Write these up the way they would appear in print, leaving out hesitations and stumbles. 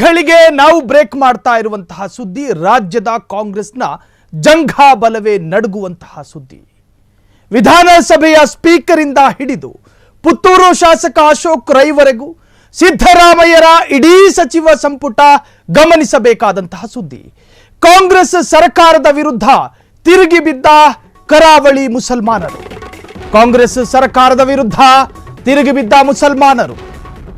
ಗಳಿಗೆ ನಾವು ಬ್ರೇಕ್ ಮಾಡ್ತಾ ಇರುವಂತಹ ಸುದ್ದಿ ರಾಜ್ಯದ ಕಾಂಗ್ರೆಸ್ನ ಜಂಘಾಬಲವೇ ನಡುಗುವಂತಹ ಸುದ್ದಿ. ವಿಧಾನಸಭೆಯ ಸ್ಪೀಕರ್ ಇಂದ ಹಿಡಿದು ಪುತ್ತೂರು ಶಾಸಕ ಅಶೋಕ್ ರೈವರೆಗೂ ಸಿದ್ದರಾಮಯ್ಯರ ಇಡೀ ಸಚಿವ ಸಂಪುಟ ಗಮನಿಸಬೇಕಾದಂತಹ ಸುದ್ದಿ. ಕಾಂಗ್ರೆಸ್ ಸರ್ಕಾರದ ವಿರುದ್ಧ ತಿರುಗಿ ಬಿದ್ದ ಕರಾವಳಿ ಮುಸಲ್ಮಾನರು. ಕಾಂಗ್ರೆಸ್ ಸರ್ಕಾರದ ವಿರುದ್ಧ ತಿರುಗಿ ಬಿದ್ದ ಮುಸಲ್ಮಾನರು.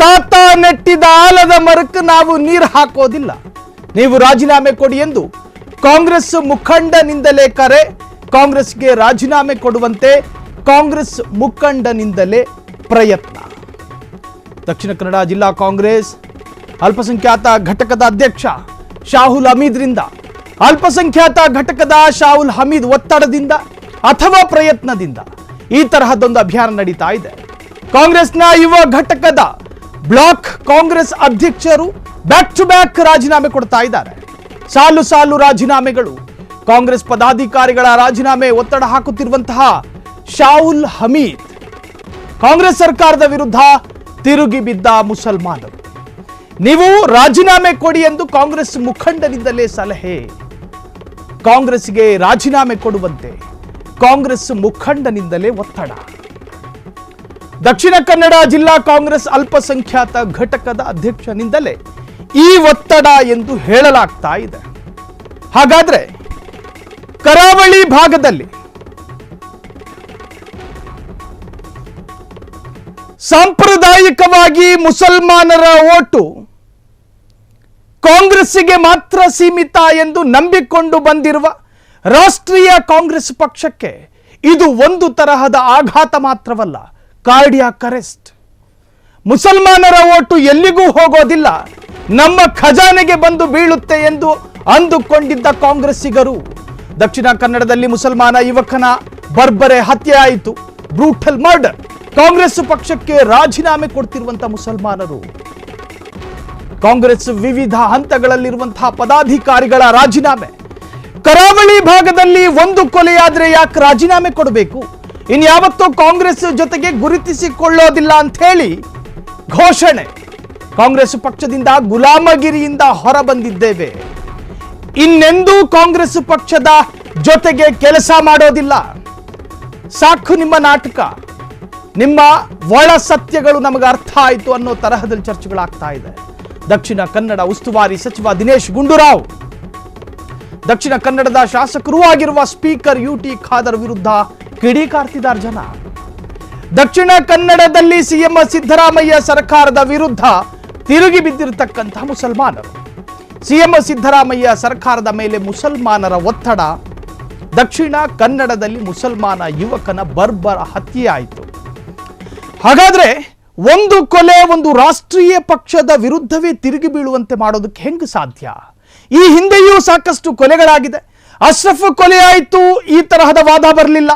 ತಾತ ನೆಟ್ಟಿದ ಆಲದ ಮರಕ್ಕೆ ನಾವು ನೀರು ಹಾಕೋದಿಲ್ಲ, ನೀವು ರಾಜೀನಾಮೆ ಕೊಡಿ ಎಂದು ಕಾಂಗ್ರೆಸ್ ಮುಖಂಡನಿಂದಲೇ ಕರೆ. ಕಾಂಗ್ರೆಸ್ಗೆ ರಾಜೀನಾಮೆ ಕೊಡುವಂತೆ ಕಾಂಗ್ರೆಸ್ ಮುಖಂಡನಿಂದಲೇ ಪ್ರಯತ್ನ. ದಕ್ಷಿಣ ಕನ್ನಡ ಜಿಲ್ಲಾ ಕಾಂಗ್ರೆಸ್ ಅಲ್ಪಸಂಖ್ಯಾತ ಘಟಕದ ಅಧ್ಯಕ್ಷ ಶಾಹುಲ್ ಹಮೀದ್ರಿಂದ, ಅಲ್ಪಸಂಖ್ಯಾತ ಘಟಕದ ಶಾಹುಲ್ ಹಮೀದ್ ಒತ್ತಡದಿಂದ ಅಥವಾ ಪ್ರಯತ್ನದಿಂದ ಈ ತರಹದೊಂದು ಅಭಿಯಾನ ನಡೀತಾ ಇದೆ. ಕಾಂಗ್ರೆಸ್ನ ಯುವ ಘಟಕದ ಬ್ಲಾಕ್ ಕಾಂಗ್ರೆಸ್ ಅಧ್ಯಕ್ಷರು ಬ್ಯಾಕ್ ಟು ಬ್ಯಾಕ್ ರಾಜೀನಾಮೆ ಕೊಡ್ತಾ ಇದ್ದಾರೆ. ಸಾಲು ಸಾಲು ರಾಜೀನಾಮೆಗಳು. ಕಾಂಗ್ರೆಸ್ ಪದಾಧಿಕಾರಿಗಳ ರಾಜೀನಾಮೆ ಒತ್ತಡ ಹಾಕುತ್ತಿರುವಂತಹ ಶಾಹುಲ್ ಹಮೀದ್ ಕಾಂಗ್ರೆಸ್ ಸರ್ಕಾರದ ವಿರುದ್ಧ ತಿರುಗಿ ಬಿದ್ದ ಮುಸಲ್ಮಾನರು. ನೀವು ರಾಜೀನಾಮೆ ಕೊಡಿ ಎಂದು ಕಾಂಗ್ರೆಸ್ ಮುಖಂಡನಿಂದಲೇ ಸಲಹೆ. ಕಾಂಗ್ರೆಸ್ಗೆ ರಾಜೀನಾಮೆ ಕೊಡುವಂತೆ ಕಾಂಗ್ರೆಸ್ ಮುಖಂಡನಿಂದಲೇ ಒತ್ತಡ. ದಕ್ಷಿಣ ಕನ್ನಡ ಜಿಲ್ಲಾ ಕಾಂಗ್ರೆಸ್ ಅಲ್ಪಸಂಖ್ಯಾತ ಘಟಕದ ಅಧ್ಯಕ್ಷನಿಂದಲೇ ಈ ಒತ್ತಡ ಎಂದು ಹೇಳಲಾಗ್ತಾ ಇದೆ. ಹಾಗಾದ್ರೆ ಕರಾವಳಿ ಭಾಗದಲ್ಲಿ ಸಾಂಪ್ರದಾಯಿಕವಾಗಿ ಮುಸಲ್ಮಾನರ ಓಟು ಕಾಂಗ್ರೆಸ್ಸಿಗೆ ಮಾತ್ರ ಸೀಮಿತ ಎಂದು ನಂಬಿಕೊಂಡು ಬಂದಿರುವ ರಾಷ್ಟ್ರೀಯ ಕಾಂಗ್ರೆಸ್ ಪಕ್ಷಕ್ಕೆ ಇದು ಒಂದು ತರಹದ ಆಘಾತ ಮಾತ್ರವಲ್ಲ, ಕಾರ್ಡಿಯಾಕ್ ಅರೆಸ್ಟ್. ಮುಸಲ್ಮಾನರ ಓಟು ಎಲ್ಲಿಗೂ ಹೋಗೋದಿಲ್ಲ, ನಮ್ಮ ಖಜಾನೆಗೆ ಬಂದು ಬೀಳುತ್ತೆ ಎಂದು ಅಂದುಕೊಂಡಿದ್ದ ಕಾಂಗ್ರೆಸ್ಸಿಗರು. ದಕ್ಷಿಣ ಕನ್ನಡದಲ್ಲಿ ಮುಸಲ್ಮಾನ ಯುವಕನ ಬರ್ಬರೆ ಹತ್ಯೆ ಆಯಿತು, ಬ್ರೂಟಲ್ ಮರ್ಡರ್. ಕಾಂಗ್ರೆಸ್ ಪಕ್ಷಕ್ಕೆ ರಾಜೀನಾಮೆ ಕೊಡ್ತಿರುವಂತಹ ಮುಸಲ್ಮಾನರು. ಕಾಂಗ್ರೆಸ್ ವಿವಿಧ ಹಂತಗಳಲ್ಲಿರುವಂತಹ ಪದಾಧಿಕಾರಿಗಳ ರಾಜೀನಾಮೆ. ಕರಾವಳಿ ಭಾಗದಲ್ಲಿ ಒಂದು ಕೊಲೆಯಾದ್ರೆ ಯಾಕೆ ರಾಜೀನಾಮೆ ಕೊಡಬೇಕು? ಇನ್ಯಾವತ್ತೂ ಕಾಂಗ್ರೆಸ್ ಜೊತೆಗೆ ಗುರುತಿಸಿಕೊಳ್ಳೋದಿಲ್ಲ ಅಂತ ಹೇಳಿ ಘೋಷಣೆ. ಕಾಂಗ್ರೆಸ್ ಪಕ್ಷದಿಂದ ಗುಲಾಮಗಿರಿಯಿಂದ ಹೊರ ಬಂದಿದ್ದೇವೆ, ಇನ್ನೆಂದೂ ಕಾಂಗ್ರೆಸ್ ಪಕ್ಷದ ಜೊತೆಗೆ ಕೆಲಸ ಮಾಡೋದಿಲ್ಲ, ಸಾಕು ನಿಮ್ಮ ನಾಟಕ, ನಿಮ್ಮ ಒಳ ಸತ್ಯಗಳು ನಮಗೆ ಅರ್ಥ ಆಯಿತು ಅನ್ನೋ ತರಹದಲ್ಲಿ ಚರ್ಚೆಗಳಾಗ್ತಾ ಇದೆ. ದಕ್ಷಿಣ ಕನ್ನಡ ಉಸ್ತುವಾರಿ ಸಚಿವ ದಿನೇಶ್ ಗುಂಡೂರಾವ್, ದಕ್ಷಿಣ ಕನ್ನಡದ ಶಾಸಕರೂ ಆಗಿರುವ ಸ್ಪೀಕರ್ ಯುಟಿ ಖಾದರ್ ವಿರುದ್ಧ ಕಿಡಿಕಾರ್ತಿದ್ದಾರೆ ಜನ. ದಕ್ಷಿಣ ಕನ್ನಡದಲ್ಲಿ ಸಿಎಂ ಸಿದ್ದರಾಮಯ್ಯ ಸರ್ಕಾರದ ವಿರುದ್ಧ ತಿರುಗಿ ಬಿದ್ದಿರತಕ್ಕಂತಹ ಮುಸಲ್ಮಾನರು. ಸಿಎಂ ಸಿದ್ದರಾಮಯ್ಯ ಸರ್ಕಾರದ ಮೇಲೆ ಮುಸಲ್ಮಾನರ ಒತ್ತಡ. ದಕ್ಷಿಣ ಕನ್ನಡದಲ್ಲಿ ಮುಸಲ್ಮಾನ ಯುವಕನ ಬರ್ಬರ ಹತ್ಯೆ ಆಯಿತು. ಹಾಗಾದ್ರೆ ಒಂದು ಕೊಲೆ ಒಂದು ರಾಷ್ಟ್ರೀಯ ಪಕ್ಷದ ವಿರುದ್ಧವೇ ತಿರುಗಿ ಬೀಳುವಂತೆ ಮಾಡೋದಕ್ಕೆ ಹೆಂಗೆ ಸಾಧ್ಯ? ಈ ಹಿಂದೆಯೂ ಸಾಕಷ್ಟು ಕೊಲೆಗಳಾಗಿದೆ. ಅಶ್ರಫ್ ಕೊಲೆ ಆಯಿತು, ಈ ತರಹದ ವಾದ ಬರಲಿಲ್ಲ.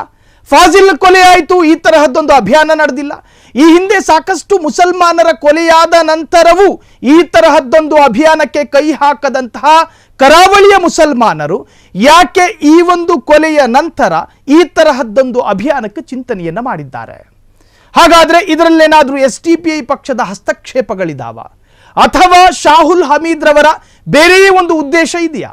ಫಾಜಿಲ್ ಕೊಲೆ ಆಯಿತು, ಈ ತರಹದ್ದೊಂದು ಅಭಿಯಾನ ನಡೆದಿಲ್ಲ. ಈ ಹಿಂದೆ ಸಾಕಷ್ಟು ಮುಸಲ್ಮಾನರ ಕೊಲೆಯಾದ ನಂತರವೂ ಈ ತರಹದ್ದೊಂದು ಅಭಿಯಾನಕ್ಕೆ ಕೈ ಹಾಕದಂತಹ ಕರಾವಳಿಯ ಮುಸಲ್ಮಾನರು ಯಾಕೆ ಈ ಒಂದು ಕೊಲೆಯ ನಂತರ ಈ ತರಹದ್ದೊಂದು ಅಭಿಯಾನಕ್ಕೆ ಚಿಂತನೆಯನ್ನ ಮಾಡಿದ್ದಾರೆ? ಹಾಗಾದ್ರೆ ಇದರಲ್ಲೇನಾದ್ರೂ SDPI ಪಕ್ಷದ ಹಸ್ತಕ್ಷೇಪಗಳಿದಾವ ಅಥವಾ ಶಾಹುಲ್ ಹಮೀದ್ ರವರ ಬೇರೆಯೇ ಒಂದು ಉದ್ದೇಶ ಇದೆಯಾ?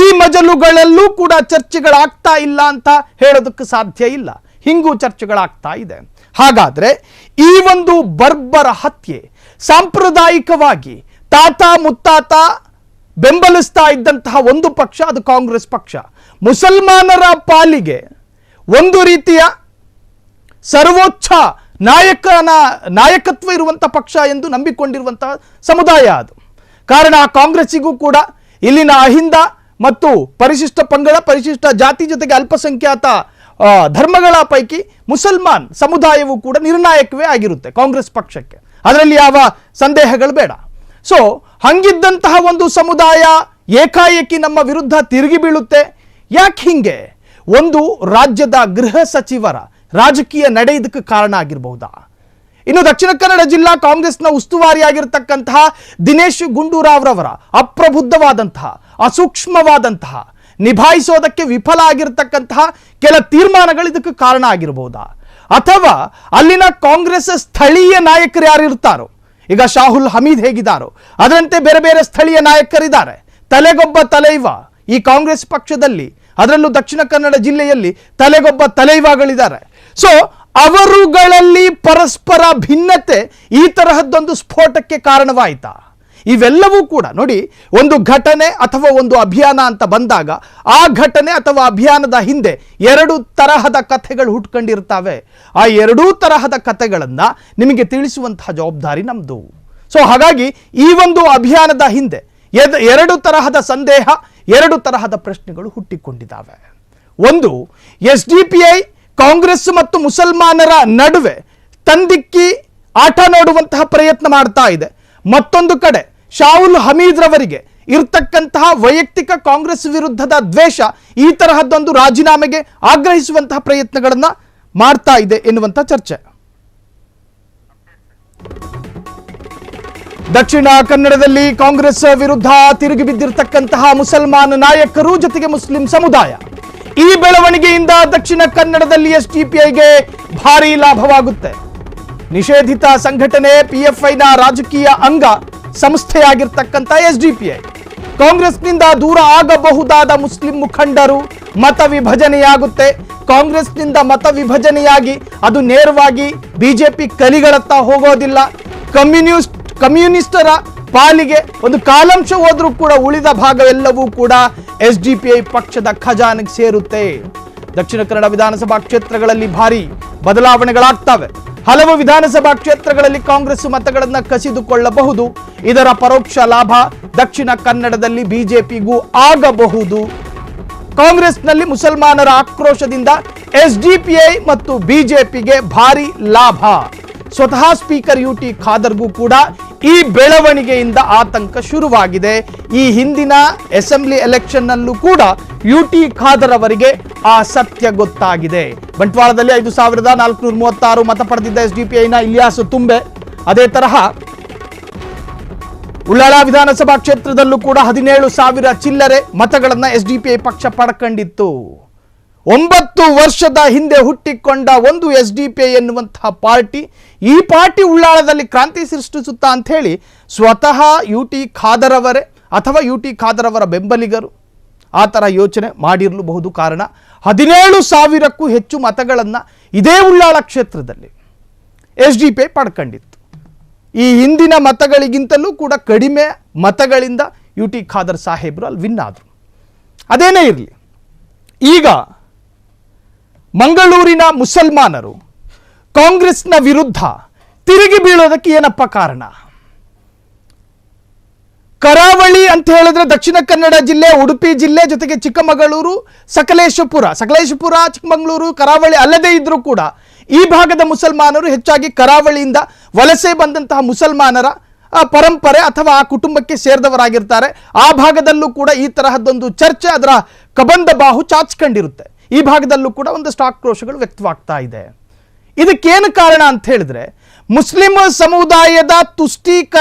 ಈ ಮಜಲುಗಳಲ್ಲೂ ಕೂಡ ಚರ್ಚೆಗಳಾಗ್ತಾ ಇಲ್ಲ ಅಂತ ಹೇಳೋದಕ್ಕೆ ಸಾಧ್ಯ ಇಲ್ಲ. ಹಿಂಗೂ ಚರ್ಚೆಗಳಾಗ್ತಾ ಇದೆ. ಹಾಗಾದ್ರೆ ಈ ಒಂದು ಬರ್ಬರ ಹತ್ಯೆ ಸಾಂಪ್ರದಾಯಿಕವಾಗಿ ತಾತ ಮುತ್ತಾತ ಬೆಂಬಲಿಸ್ತಾ ಇದ್ದಂತಹ ಒಂದು ಪಕ್ಷ, ಅದು ಕಾಂಗ್ರೆಸ್ ಪಕ್ಷ. ಮುಸಲ್ಮಾನರ ಪಾಲಿಗೆ ಒಂದು ರೀತಿಯ ಸರ್ವೋಚ್ಚ ನಾಯಕತ್ವ ಇರುವಂತಹ ಪಕ್ಷ ಎಂದು ನಂಬಿಕೊಂಡಿರುವಂತಹ ಸಮುದಾಯ ಅದು. ಕಾರಣ ಕಾಂಗ್ರೆಸ್ಸಿಗೂ ಕೂಡ ಇಲ್ಲಿನ ಅಹಿಂದ ಮತ್ತು ಪರಿಶಿಷ್ಟ ಪಂಗಡ, ಪರಿಶಿಷ್ಟ ಜಾತಿ ಜೊತೆಗೆ ಅಲ್ಪಸಂಖ್ಯಾತ ಧರ್ಮಗಳ ಪೈಕಿ ಮುಸಲ್ಮಾನ್ ಸಮುದಾಯವೂ ಕೂಡ ನಿರ್ಣಾಯಕವೇ ಆಗಿರುತ್ತೆ ಕಾಂಗ್ರೆಸ್ ಪಕ್ಷಕ್ಕೆ, ಅದರಲ್ಲಿ ಯಾವ ಸಂದೇಹಗಳು ಬೇಡ. ಸೊ ಹಂಗಿದ್ದಂತಹ ಒಂದು ಸಮುದಾಯ ಏಕಾಏಕಿ ನಮ್ಮ ವಿರುದ್ಧ ತಿರುಗಿ ಬೀಳುತ್ತೆ. ಯಾಕೆ ಹಿಂಗೆ? ಒಂದು ರಾಜ್ಯದ ಗೃಹ ಸಚಿವರ ರಾಜಕೀಯ ನಡೆ ಇದಕ್ಕೆ ಕಾರಣ ಆಗಿರಬಹುದಾ? ಇನ್ನು ದಕ್ಷಿಣ ಕನ್ನಡ ಜಿಲ್ಲಾ ಕಾಂಗ್ರೆಸ್ನ ಉಸ್ತುವಾರಿಯಾಗಿರ್ತಕ್ಕಂತಹ ದಿನೇಶ್ ಗುಂಡೂರಾವ್ ರವರ ಅಪ್ರಬುದ್ಧವಾದಂತಹ, ಅಸೂಕ್ಷ್ಮವಾದಂತಹ, ನಿಭಾಯಿಸೋದಕ್ಕೆ ವಿಫಲ ಆಗಿರತಕ್ಕಂತಹ ಕೆಲ ತೀರ್ಮಾನಗಳು ಇದಕ್ಕೆ ಕಾರಣ ಆಗಿರಬಹುದಾ? ಅಥವಾ ಅಲ್ಲಿನ ಕಾಂಗ್ರೆಸ್ ಸ್ಥಳೀಯ ನಾಯಕರು ಯಾರು ಇರ್ತಾರೋ, ಈಗ ಶಾಹುಲ್ ಹಮೀದ್ ಹೇಗಿದ್ದಾರೋ ಅದರಂತೆ ಬೇರೆ ಬೇರೆ ಸ್ಥಳೀಯ ನಾಯಕರಿದ್ದಾರೆ. ತಲೆಗೊಬ್ಬ ತಲೈವ ಈ ಕಾಂಗ್ರೆಸ್ ಪಕ್ಷದಲ್ಲಿ, ಅದರಲ್ಲೂ ದಕ್ಷಿಣ ಕನ್ನಡ ಜಿಲ್ಲೆಯಲ್ಲಿ ತಲೆಗೊಬ್ಬ ತಲೈವಗಳಿದ್ದಾರೆ. ಸೊ ಅವರುಗಳಲ್ಲಿ ಪರಸ್ಪರ ಭಿನ್ನತೆ ಈ ತರಹದ್ದೊಂದು ಸ್ಫೋಟಕ್ಕೆ ಕಾರಣವಾಯಿತಾ? ಇವೆಲ್ಲವೂ ಕೂಡ ನೋಡಿ, ಒಂದು ಘಟನೆ ಅಥವಾ ಒಂದು ಅಭಿಯಾನ ಅಂತ ಬಂದಾಗ ಆ ಘಟನೆ ಅಥವಾ ಅಭಿಯಾನದ ಹಿಂದೆ ಎರಡು ತರಹದ ಕಥೆಗಳು ಹುಟ್ಕೊಂಡಿರ್ತವೆ. ಆ ಎರಡೂ ತರಹದ ಕಥೆಗಳನ್ನು ನಿಮಗೆ ತಿಳಿಸುವಂತಹ ಜವಾಬ್ದಾರಿ ನಮ್ಮದು. ಸೊ ಹಾಗಾಗಿ ಈ ಒಂದು ಅಭಿಯಾನದ ಹಿಂದೆ ಎರಡು ತರಹದ ಸಂದೇಹ, ಎರಡು ತರಹದ ಪ್ರಶ್ನೆಗಳು ಹುಟ್ಟಿಕೊಂಡಿದ್ದಾವೆ. ಒಂದು, SDPI ಕಾಂಗ್ರೆಸ್ ಮತ್ತು ಮುಸಲ್ಮಾನರ ನಡುವೆ ತಂದಿಕ್ಕಿ ಆಟ ನೋಡುವಂತಹ ಪ್ರಯತ್ನ ಮಾಡ್ತಾ ಇದೆ. ಮತ್ತೊಂದು ಕಡೆ ಶಾಹುಲ್ ಹಮೀದ್ ರವರಿಗೆ ಇರ್ತಕ್ಕಂತಹ ವೈಯಕ್ತಿಕ ಕಾಂಗ್ರೆಸ್ ವಿರುದ್ಧದ ದ್ವೇಷ ಈ ತರಹದ್ದೊಂದು ರಾಜೀನಾಮೆಗೆ ಆಗ್ರಹಿಸುವಂತಹ ಪ್ರಯತ್ನಗಳನ್ನು ಮಾಡ್ತಾ ಇದೆ ಎನ್ನುವಂಥ ಚರ್ಚೆ. ದಕ್ಷಿಣ ಕನ್ನಡದಲ್ಲಿ ಕಾಂಗ್ರೆಸ್ ವಿರುದ್ಧ ತಿರುಗಿ ಬಿದ್ದಿರತಕ್ಕಂತಹ ಮುಸಲ್ಮಾನ ನಾಯಕರು ಜೊತೆಗೆ ಮುಸ್ಲಿಂ ಸಮುದಾಯ, ಈ ಬೆಳವಣಿಗೆಯಿಂದ ದಕ್ಷಿಣ ಕನ್ನಡದಲ್ಲಿ SDPIಗೆ ಭಾರಿ ಲಾಭವಾಗುತ್ತೆ. ನಿಷೇಧಿತ ಸಂಘಟನೆ PFIನ ರಾಜಕೀಯ ಅಂಗ ಸಂಸ್ಥೆಯಾಗಿರ್ತಕ್ಕಂಥ SDPI ಕಾಂಗ್ರೆಸ್ನಿಂದ ದೂರ ಆಗಬಹುದಾದ ಮುಸ್ಲಿಂ ಮುಖಂಡರು ಮತ ವಿಭಜನೆಯಾಗುತ್ತೆ. ಕಾಂಗ್ರೆಸ್ನಿಂದ ಮತ ವಿಭಜನೆಯಾಗಿ ಅದು ನೇರವಾಗಿ ಬಿಜೆಪಿ ಕಲಿಗಳತ್ತ ಹೋಗೋದಿಲ್ಲ. ಕಮ್ಯುನಿಸ್ಟರ ಪಾಲಿಗೆ ಒಂದು ಕಾಲಾಂಶ ಹೋದ್ರೂ ಕೂಡ ಉಳಿದ ಭಾಗ ಎಲ್ಲವೂ ಕೂಡ SDPI ಪಕ್ಷದ ಖಜಾನೆಗೆ ಸೇರುತ್ತೆ. ದಕ್ಷಿಣ ಕನ್ನಡ ವಿಧಾನಸಭಾ ಕ್ಷೇತ್ರಗಳಲ್ಲಿ ಭಾರಿ ಬದಲಾವಣೆಗಳಾಗ್ತವೆ. ಹಲವು ವಿಧಾನಸಭಾ ಕ್ಷೇತ್ರಗಳಲ್ಲಿ ಕಾಂಗ್ರೆಸ್ ಮತಗಳನ್ನು ಕಸಿದುಕೊಳ್ಳಬಹುದು. ಇದರ ಪರೋಕ್ಷ ಲಾಭ ದಕ್ಷಿಣ ಕನ್ನಡದಲ್ಲಿ ಬಿಜೆಪಿಗೂ ಆಗಬಹುದು. ಕಾಂಗ್ರೆಸ್ನಲ್ಲಿ ಮುಸಲ್ಮಾನರ ಆಕ್ರೋಶದಿಂದ SDPI ಮತ್ತು ಬಿಜೆಪಿಗೆ ಭಾರಿ ಲಾಭ. ಸ್ವತಃ ಸ್ಪೀಕರ್ UT ಖಾದರ್ಗೂ ಕೂಡ ಈ ಬೆಳವಣಿಗೆಯಿಂದ ಆತಂಕ ಶುರುವಾಗಿದೆ. ಈ ಹಿಂದಿನ ಅಸೆಂಬ್ಲಿ ಎಲೆಕ್ಷನ್ನಲ್ಲೂ ಕೂಡ UT ಖಾದರ್ ಅವರಿಗೆ ಆ ಸತ್ಯ ಗೊತ್ತಾಗಿದೆ. ಬಂಟ್ವಾಳದಲ್ಲಿ 5436 ಮತ ಪಡೆದಿದ್ದ SDPIನ ಇಲಿಯಾಸ್ ತುಂಬೆ, ಅದೇ ತರಹ ಉಳ್ಳಾಳ ವಿಧಾನಸಭಾ ಕ್ಷೇತ್ರದಲ್ಲೂ ಕೂಡ 17,000 ಚಿಲ್ಲರೆ ಮತಗಳನ್ನು SDPI ಪಕ್ಷ ಪಡ್ಕೊಂಡಿತ್ತು. 9 ವರ್ಷದ ಹಿಂದೆ ಹುಟ್ಟಿಕೊಂಡ ಒಂದು SDPI ಎನ್ನುವಂತಹ ಪಾರ್ಟಿ, ಈ ಪಾರ್ಟಿ ಉಳ್ಳಾಳದಲ್ಲಿ ಕ್ರಾಂತಿ ಸೃಷ್ಟಿಸುತ್ತಾ ಅಂತ ಹೇಳಿ ಸ್ವತಃ UT ಖಾದರ್ ಅವರೇ ಅಥವಾ UT ಖಾದರ್ ಅವರ ಬೆಂಬಲಿಗರು ಆ ಥರ ಯೋಚನೆ ಮಾಡಿರಲೂಬಹುದು. ಕಾರಣ 17,000ಕ್ಕೂ ಹೆಚ್ಚು ಮತಗಳನ್ನು ಇದೇ ಉಳ್ಳಾಳ ಕ್ಷೇತ್ರದಲ್ಲಿ SDPI ಪಡ್ಕೊಂಡಿತ್ತು. ಈ ಹಿಂದಿನ ಮತಗಳಿಗಿಂತಲೂ ಕೂಡ ಕಡಿಮೆ ಮತಗಳಿಂದ UT ಖಾದರ್ ಸಾಹೇಬರು ಅಲ್ಲಿ ವಿನ್ ಆದರು. ಅದೇನೇ ಇರಲಿ, ಈಗ ಮಂಗಳೂರಿನ ಮುಸಲ್ಮಾನರು ಕಾಂಗ್ರೆಸ್ನ ವಿರುದ್ಧ ತಿರುಗಿ ಬೀಳೋದಕ್ಕೆ ಏನಪ್ಪ ಕಾರಣ? ಕರಾವಳಿ ಅಂತ ಹೇಳಿದ್ರೆ ದಕ್ಷಿಣ ಕನ್ನಡ ಜಿಲ್ಲೆ, ಉಡುಪಿ ಜಿಲ್ಲೆ, ಜೊತೆಗೆ ಚಿಕ್ಕಮಗಳೂರು, ಸಕಲೇಶಪುರ, ಚಿಕ್ಕಮಗಳೂರು, ಕರಾವಳಿ ಅಲ್ಲದೇ ಇದ್ರೂ ಕೂಡ ಈ ಭಾಗದ ಮುಸಲ್ಮಾನರು ಹೆಚ್ಚಾಗಿ ಕರಾವಳಿಯಿಂದ ವಲಸೆ ಬಂದಂತಹ ಮುಸಲ್ಮಾನರ ಪರಂಪರೆ ಅಥವಾ ಆ ಕುಟುಂಬಕ್ಕೆ ಸೇರಿದವರಾಗಿರ್ತಾರೆ. ಆ ಭಾಗದಲ್ಲೂ ಕೂಡ ಈ ತರಹದ್ದೊಂದು ಚರ್ಚೆ ಅದರ ಕಬಂಧ ಬಾಹು ಚಾಚ್ಕೊಂಡಿರುತ್ತೆ. ಈ ಭಾಗದಲ್ಲೂ ಕೂಡ ಒಂದಷ್ಟು ಆಕ್ರೋಶಗಳು ವ್ಯಕ್ತವಾಗ್ತಾ ಇದೆ. ಇದಕ್ಕೇನು ಕಾರಣ ಅಂತ ಹೇಳಿದ್ರೆ, ಮುಸ್ಲಿಂ ಸಮುದಾಯದ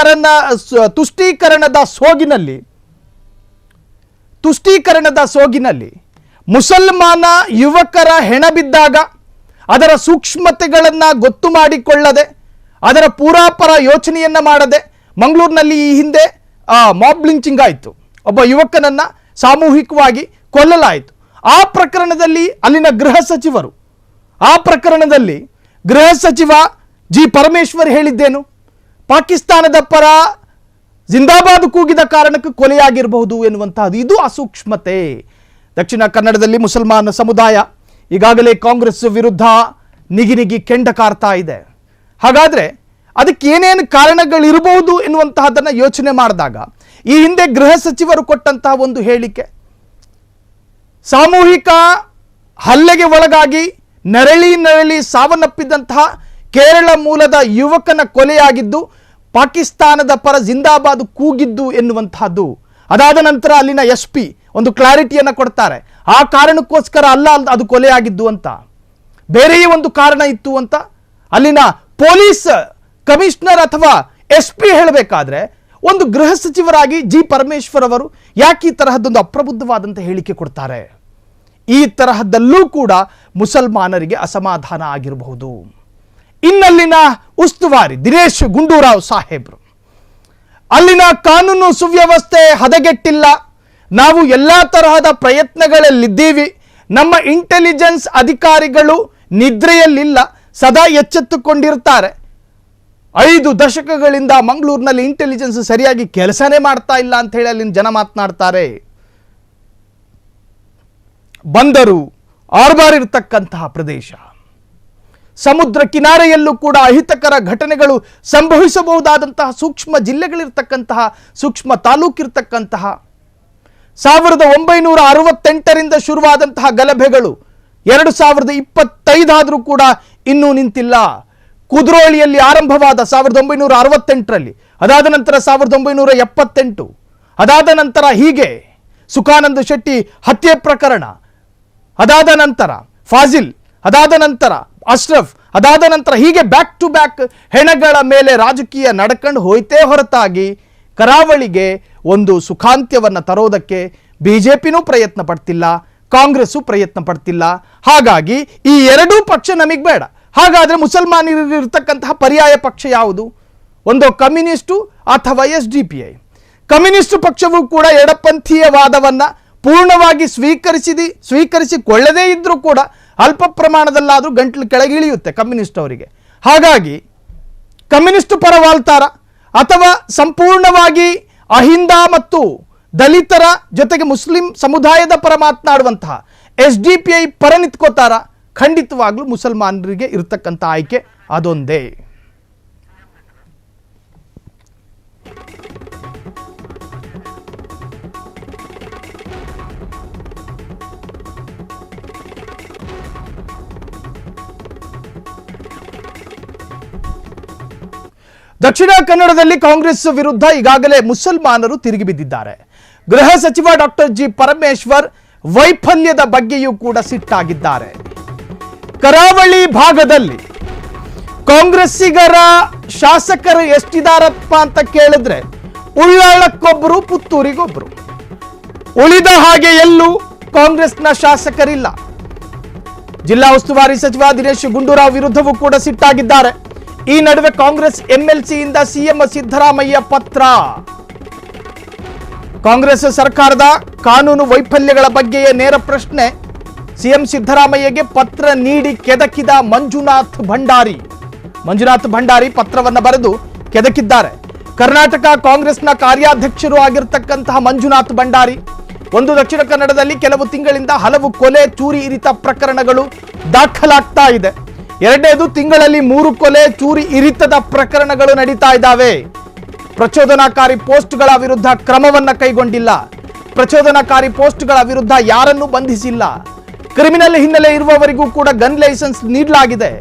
ತುಷ್ಟೀಕರಣದ ಸೋಗಿನಲ್ಲಿ ಮುಸಲ್ಮಾನ ಯುವಕರ ಹೆಣ ಬಿದ್ದಾಗ ಅದರ ಸೂಕ್ಷ್ಮತೆಗಳನ್ನು ಗೊತ್ತು ಮಾಡಿಕೊಳ್ಳದೆ, ಅದರ ಪೂರಾಪರ ಯೋಚನೆಯನ್ನ ಮಾಡದೆ, ಮಂಗಳೂರಿನಲ್ಲಿ ಈ ಹಿಂದೆ ಮಾಬ್ ಲಿಂಚಿಂಗ್ ಆಯಿತು. ಒಬ್ಬ ಯುವಕನನ್ನ ಸಾಮೂಹಿಕವಾಗಿ ಕೊಲ್ಲಲಾಯಿತು. ಆ ಪ್ರಕರಣದಲ್ಲಿ ಅಲ್ಲಿನ ಗೃಹ ಸಚಿವ ಜಿ ಪರಮೇಶ್ವರ್ ಹೇಳಿದ್ದೇನು? ಪಾಕಿಸ್ತಾನದ ಪರ ಜಿಂದಾಬಾದ್ ಕೂಗಿದ ಕಾರಣಕ್ಕೆ ಕೊಲೆಯಾಗಿರಬಹುದು ಎನ್ನುವಂತಹದ್ದು. ಇದು ಅಸೂಕ್ಷ್ಮತೆ. ದಕ್ಷಿಣ ಕನ್ನಡದಲ್ಲಿ ಮುಸಲ್ಮಾನ ಸಮುದಾಯ ಈಗಾಗಲೇ ಕಾಂಗ್ರೆಸ್ ವಿರುದ್ಧ ನಿಗಿ ಕೆಂಡ ಕಾರ್ತಾ ಇದೆ. ಹಾಗಾದ್ರೆ ಅದಕ್ಕೆ ಏನೇನು ಕಾರಣಗಳಿರಬಹುದು ಎನ್ನುವಂತಹದನ್ನು ಯೋಚನೆ ಮಾಡಿದಾಗ ಈ ಹಿಂದೆ ಗೃಹ ಸಚಿವರು ಕೊಟ್ಟಂತಹ ಒಂದು ಹೇಳಿಕೆ, ಸಾಮೂಹಿಕ ಹಲ್ಲೆಗೆ ಒಳಗಾಗಿ ನರಳಿ ಸಾವನ್ನಪ್ಪಿದಂತಹ ಕೇರಳ ಮೂಲದ ಯುವಕನ ಕೊಲೆಯಾಗಿದ್ದು ಪಾಕಿಸ್ತಾನದ ಪರ ಜಿಂದಾಬಾದ್ ಕೂಗಿದ್ದು ಎನ್ನುವಂತಹದ್ದು. ಅದಾದ ನಂತರ ಅಲ್ಲಿನ SP ಒಂದು ಕ್ಲಾರಿಟಿಯನ್ನು ಕೊಡ್ತಾರೆ, ಆ ಕಾರಣಕ್ಕೋಸ್ಕರ ಅಲ್ಲ ಅದು ಕೊಲೆಯಾಗಿದ್ದು ಅಂತ, ಬೇರೆಯೇ ಒಂದು ಕಾರಣ ಇತ್ತು ಅಂತ ಅಲ್ಲಿನ ಪೊಲೀಸ್ ಕಮಿಷನರ್ ಅಥವಾ SP ಹೇಳಬೇಕಾದ್ರೆ ಒಂದು ಗೃಹ ಸಚಿವರಾಗಿ ಜಿ ಪರಮೇಶ್ವರ್ ಅವರು ಯಾಕೆ ಈ ತರಹದ್ದೊಂದು ಅಪ್ರಬುದ್ಧವಾದಂಥ ಹೇಳಿಕೆ ಕೊಡ್ತಾರೆ? ಈ ತರಹದಲ್ಲೂ ಕೂಡ ಮುಸಲ್ಮಾನರಿಗೆ ಅಸಮಾಧಾನ ಆಗಿರಬಹುದು. ಇನ್ನಲ್ಲಿನ ಉಸ್ತುವಾರಿ ದಿನೇಶ್ ಗುಂಡೂರಾವ್ ಸಾಹೇಬ್ರು, ಅಲ್ಲಿನ ಕಾನೂನು ಸುವ್ಯವಸ್ಥೆ ಹದಗೆಟ್ಟಿಲ್ಲ, ನಾವು ಎಲ್ಲ ತರಹದ ಪ್ರಯತ್ನಗಳಲ್ಲಿದ್ದೀವಿ, ನಮ್ಮ ಇಂಟೆಲಿಜೆನ್ಸ್ ಅಧಿಕಾರಿಗಳು ನಿದ್ರೆಯಲ್ಲಿಲ್ಲ, ಸದಾ ಎಚ್ಚೆತ್ತುಕೊಂಡಿರ್ತಾರೆ, 5 ದಶಕಗಳಿಂದ ಮಂಗಳೂರಿನಲ್ಲಿ ಇಂಟೆಲಿಜೆನ್ಸ್ ಸರಿಯಾಗಿ ಕೆಲಸನೇ ಮಾಡ್ತಾ ಇಲ್ಲ ಅಂತ ಹೇಳಿ ಅಲ್ಲಿನ ಜನ ಮಾತನಾಡ್ತಾರೆ. ಬಂದರು ಆರ್ಬಾರ್ ಇರತಕ್ಕಂತಹ ಪ್ರದೇಶ, ಸಮುದ್ರ ಕಿನಾರೆಯಲ್ಲೂ ಕೂಡ ಅಹಿತಕರ ಘಟನೆಗಳು ಸಂಭವಿಸಬಹುದಾದಂತಹ ಸೂಕ್ಷ್ಮ ಜಿಲ್ಲೆಗಳಿರ್ತಕ್ಕಂತಹ, ಸೂಕ್ಷ್ಮ ತಾಲೂಕಿರ್ತಕ್ಕಂತಹ, 1968ರಿಂದ ಶುರುವಾದಂತಹ ಗಲಭೆಗಳು 2025 ಆದರೂ ಕೂಡ ಇನ್ನೂ ನಿಂತಿಲ್ಲ. ಕುದ್ರೋಳಿಯಲ್ಲಿ ಆರಂಭವಾದ 1968ರಲ್ಲಿ, ಅದಾದ ನಂತರ 1978, ಅದಾದ ನಂತರ ಹೀಗೆ ಸುಖಾನಂದ ಶೆಟ್ಟಿ ಹತ್ಯೆ ಪ್ರಕರಣ, ಅದಾದ ನಂತರ ಫಾಜಿಲ್, ಅದಾದ ನಂತರ ಅಶ್ರಫ್, ಅದಾದ ನಂತರ ಹೀಗೆ ಬ್ಯಾಕ್ ಟು ಬ್ಯಾಕ್ ಹೆಣಗಳ ಮೇಲೆ ರಾಜಕೀಯ ನಡ್ಕೊಂಡು ಹೋಯ್ತೇ ಹೊರತಾಗಿ ಕರಾವಳಿಗೆ ಒಂದು ಸುಖಾಂತ್ಯವನ್ನು ತರೋದಕ್ಕೆ ಬಿಜೆಪಿನೂ ಪ್ರಯತ್ನ ಪಡ್ತಿಲ್ಲ, ಕಾಂಗ್ರೆಸ್ಸು ಪ್ರಯತ್ನ ಪಡ್ತಿಲ್ಲ. ಹಾಗಾಗಿ ಈ ಎರಡೂ ಪಕ್ಷ ನಮಗೆ ಬೇಡ. ಹಾಗಾದರೆ ಮುಸಲ್ಮಾನರಿರ್ತಕ್ಕಂತಹ ಪರ್ಯಾಯ ಪಕ್ಷ ಯಾವುದು? ಒಂದು ಕಮ್ಯುನಿಸ್ಟು ಅಥವಾ SDPI. ಕಮ್ಯುನಿಸ್ಟ್ ಪಕ್ಷವೂ ಕೂಡ ಎಡಪಂಥೀಯ ವಾದವನ್ನು ಪೂರ್ಣವಾಗಿ ಸ್ವೀಕರಿಸಿಕೊಳ್ಳದೇ ಇದ್ದರೂ ಕೂಡ ಅಲ್ಪ ಪ್ರಮಾಣದಲ್ಲಾದರೂ ಗಂಟಲು ಕೆಳಗಿಳಿಯುತ್ತೆ ಕಮ್ಯುನಿಸ್ಟ್ ಅವರಿಗೆ. ಹಾಗಾಗಿ ಕಮ್ಯುನಿಸ್ಟ್ ಪರ ವಾಲ್ತಾರ ಅಥವಾ ಸಂಪೂರ್ಣವಾಗಿ ಅಹಿಂದ ಮತ್ತು ದಲಿತರ ಜೊತೆಗೆ ಮುಸ್ಲಿಂ ಸಮುದಾಯದ ಪರ ಮಾತನಾಡುವಂತಹ SDPI ಪರ ನಿಂತ್ಕೋತಾರ? ಖಂಡಿತವಾಗ್ಲೂ ಮುಸಲ್ಮಾನರಿಗೆ ಇರತಕ್ಕಂಥ ಆಯ್ಕೆ ಅದೊಂದೇ. ದಕ್ಷಿಣ ಕನ್ನಡದಲ್ಲಿ ಕಾಂಗ್ರೆಸ್ ವಿರುದ್ಧ ಈಗಾಗಲೇ ಮುಸಲ್ಮಾನರು ತಿರುಗಿ ಬಿದ್ದಿದ್ದಾರೆ. ಗೃಹ ಸಚಿವ ಡಾಕ್ಟರ್ ಜಿ ಪರಮೇಶ್ವರ್ ವೈಫಲ್ಯದ ಬಗ್ಗೆಯೂ ಕೂಡ ಸಿಟ್ಟಾಗಿದ್ದಾರೆ. ಕರಾವಳಿ ಭಾಗದಲ್ಲಿ ಕಾಂಗ್ರೆಸ್ಸಿಗರ ಶಾಸಕರು ಎಷ್ಟಿದಾರಪ್ಪ ಅಂತ ಕೇಳಿದ್ರೆ ಉಳ್ಳಾಳಕ್ಕೊಬ್ಬರು, ಪುತ್ತೂರಿಗೊಬ್ಬರು. ಉಳಿದ ಹಾಗೆ ಎಲ್ಲೂ ಕಾಂಗ್ರೆಸ್ನ ಶಾಸಕರಿಲ್ಲ. ಜಿಲ್ಲಾ ಉಸ್ತುವಾರಿ ಸಚಿವ ದಿನೇಶ್ ಗುಂಡೂರಾವ್ ವಿರುದ್ಧವೂ ಕೂಡ ಸಿಟ್ಟಾಗಿದ್ದಾರೆ. ಈ ನಡುವೆ ಕಾಂಗ್ರೆಸ್ MLCಯಿಂದ CM ಸಿದ್ದರಾಮಯ್ಯ ಪತ್ರ. ಕಾಂಗ್ರೆಸ್ ಸರ್ಕಾರದ ಕಾನೂನು ವೈಫಲ್ಯಗಳ ಬಗ್ಗೆಯೇ ನೇರ ಪ್ರಶ್ನೆ. CM ಸಿದ್ದರಾಮಯ್ಯಗೆ ಪತ್ರ ನೀಡಿ ಕೆದಕಿದ ಮಂಜುನಾಥ್ ಭಂಡಾರಿ ಪತ್ರವನ್ನು ಬರೆದು ಕೆದಕಿದ್ದಾರೆ. ಕರ್ನಾಟಕ ಕಾಂಗ್ರೆಸ್ನ ಕಾರ್ಯಾಧ್ಯಕ್ಷರು ಆಗಿರತಕ್ಕಂತಹ ಮಂಜುನಾಥ್ ಭಂಡಾರಿ ಒಂದು ದಕ್ಷಿಣ ಕನ್ನಡದಲ್ಲಿ ಕೆಲವು ತಿಂಗಳಿಂದ ಹಲವು ಕೊಲೆ, ಚೂರಿ ಇರಿತ ಪ್ರಕರಣಗಳು ದಾಖಲಾಗ್ತಾ ಇದೆ. ಎರಡನೇದು, ತಿಂಗಳಲ್ಲಿ 3 ಕೊಲೆ, ಚೂರಿ ಇರಿತದ ಪ್ರಕರಣಗಳು ನಡೀತಾ ಇದ್ದಾವೆ. ಪ್ರಚೋದನಾಕಾರಿ ಪೋಸ್ಟ್ಗಳ ವಿರುದ್ಧ ಕ್ರಮವನ್ನ ಕೈಗೊಂಡಿಲ್ಲ. ಪ್ರಚೋದನಾಕಾರಿ ಪೋಸ್ಟ್ಗಳ ವಿರುದ್ಧ ಯಾರನ್ನೂ ಬಂಧಿಸಿಲ್ಲ. ಕ್ರಿಮಿನಲ್ ಹಿನ್ನೆಲೆ ಇರುವವರಿಗೂ ಕೂಡ ಗನ್ ಲೈಸೆನ್ಸ್ ನೀಡಲಾಗಿದೆ.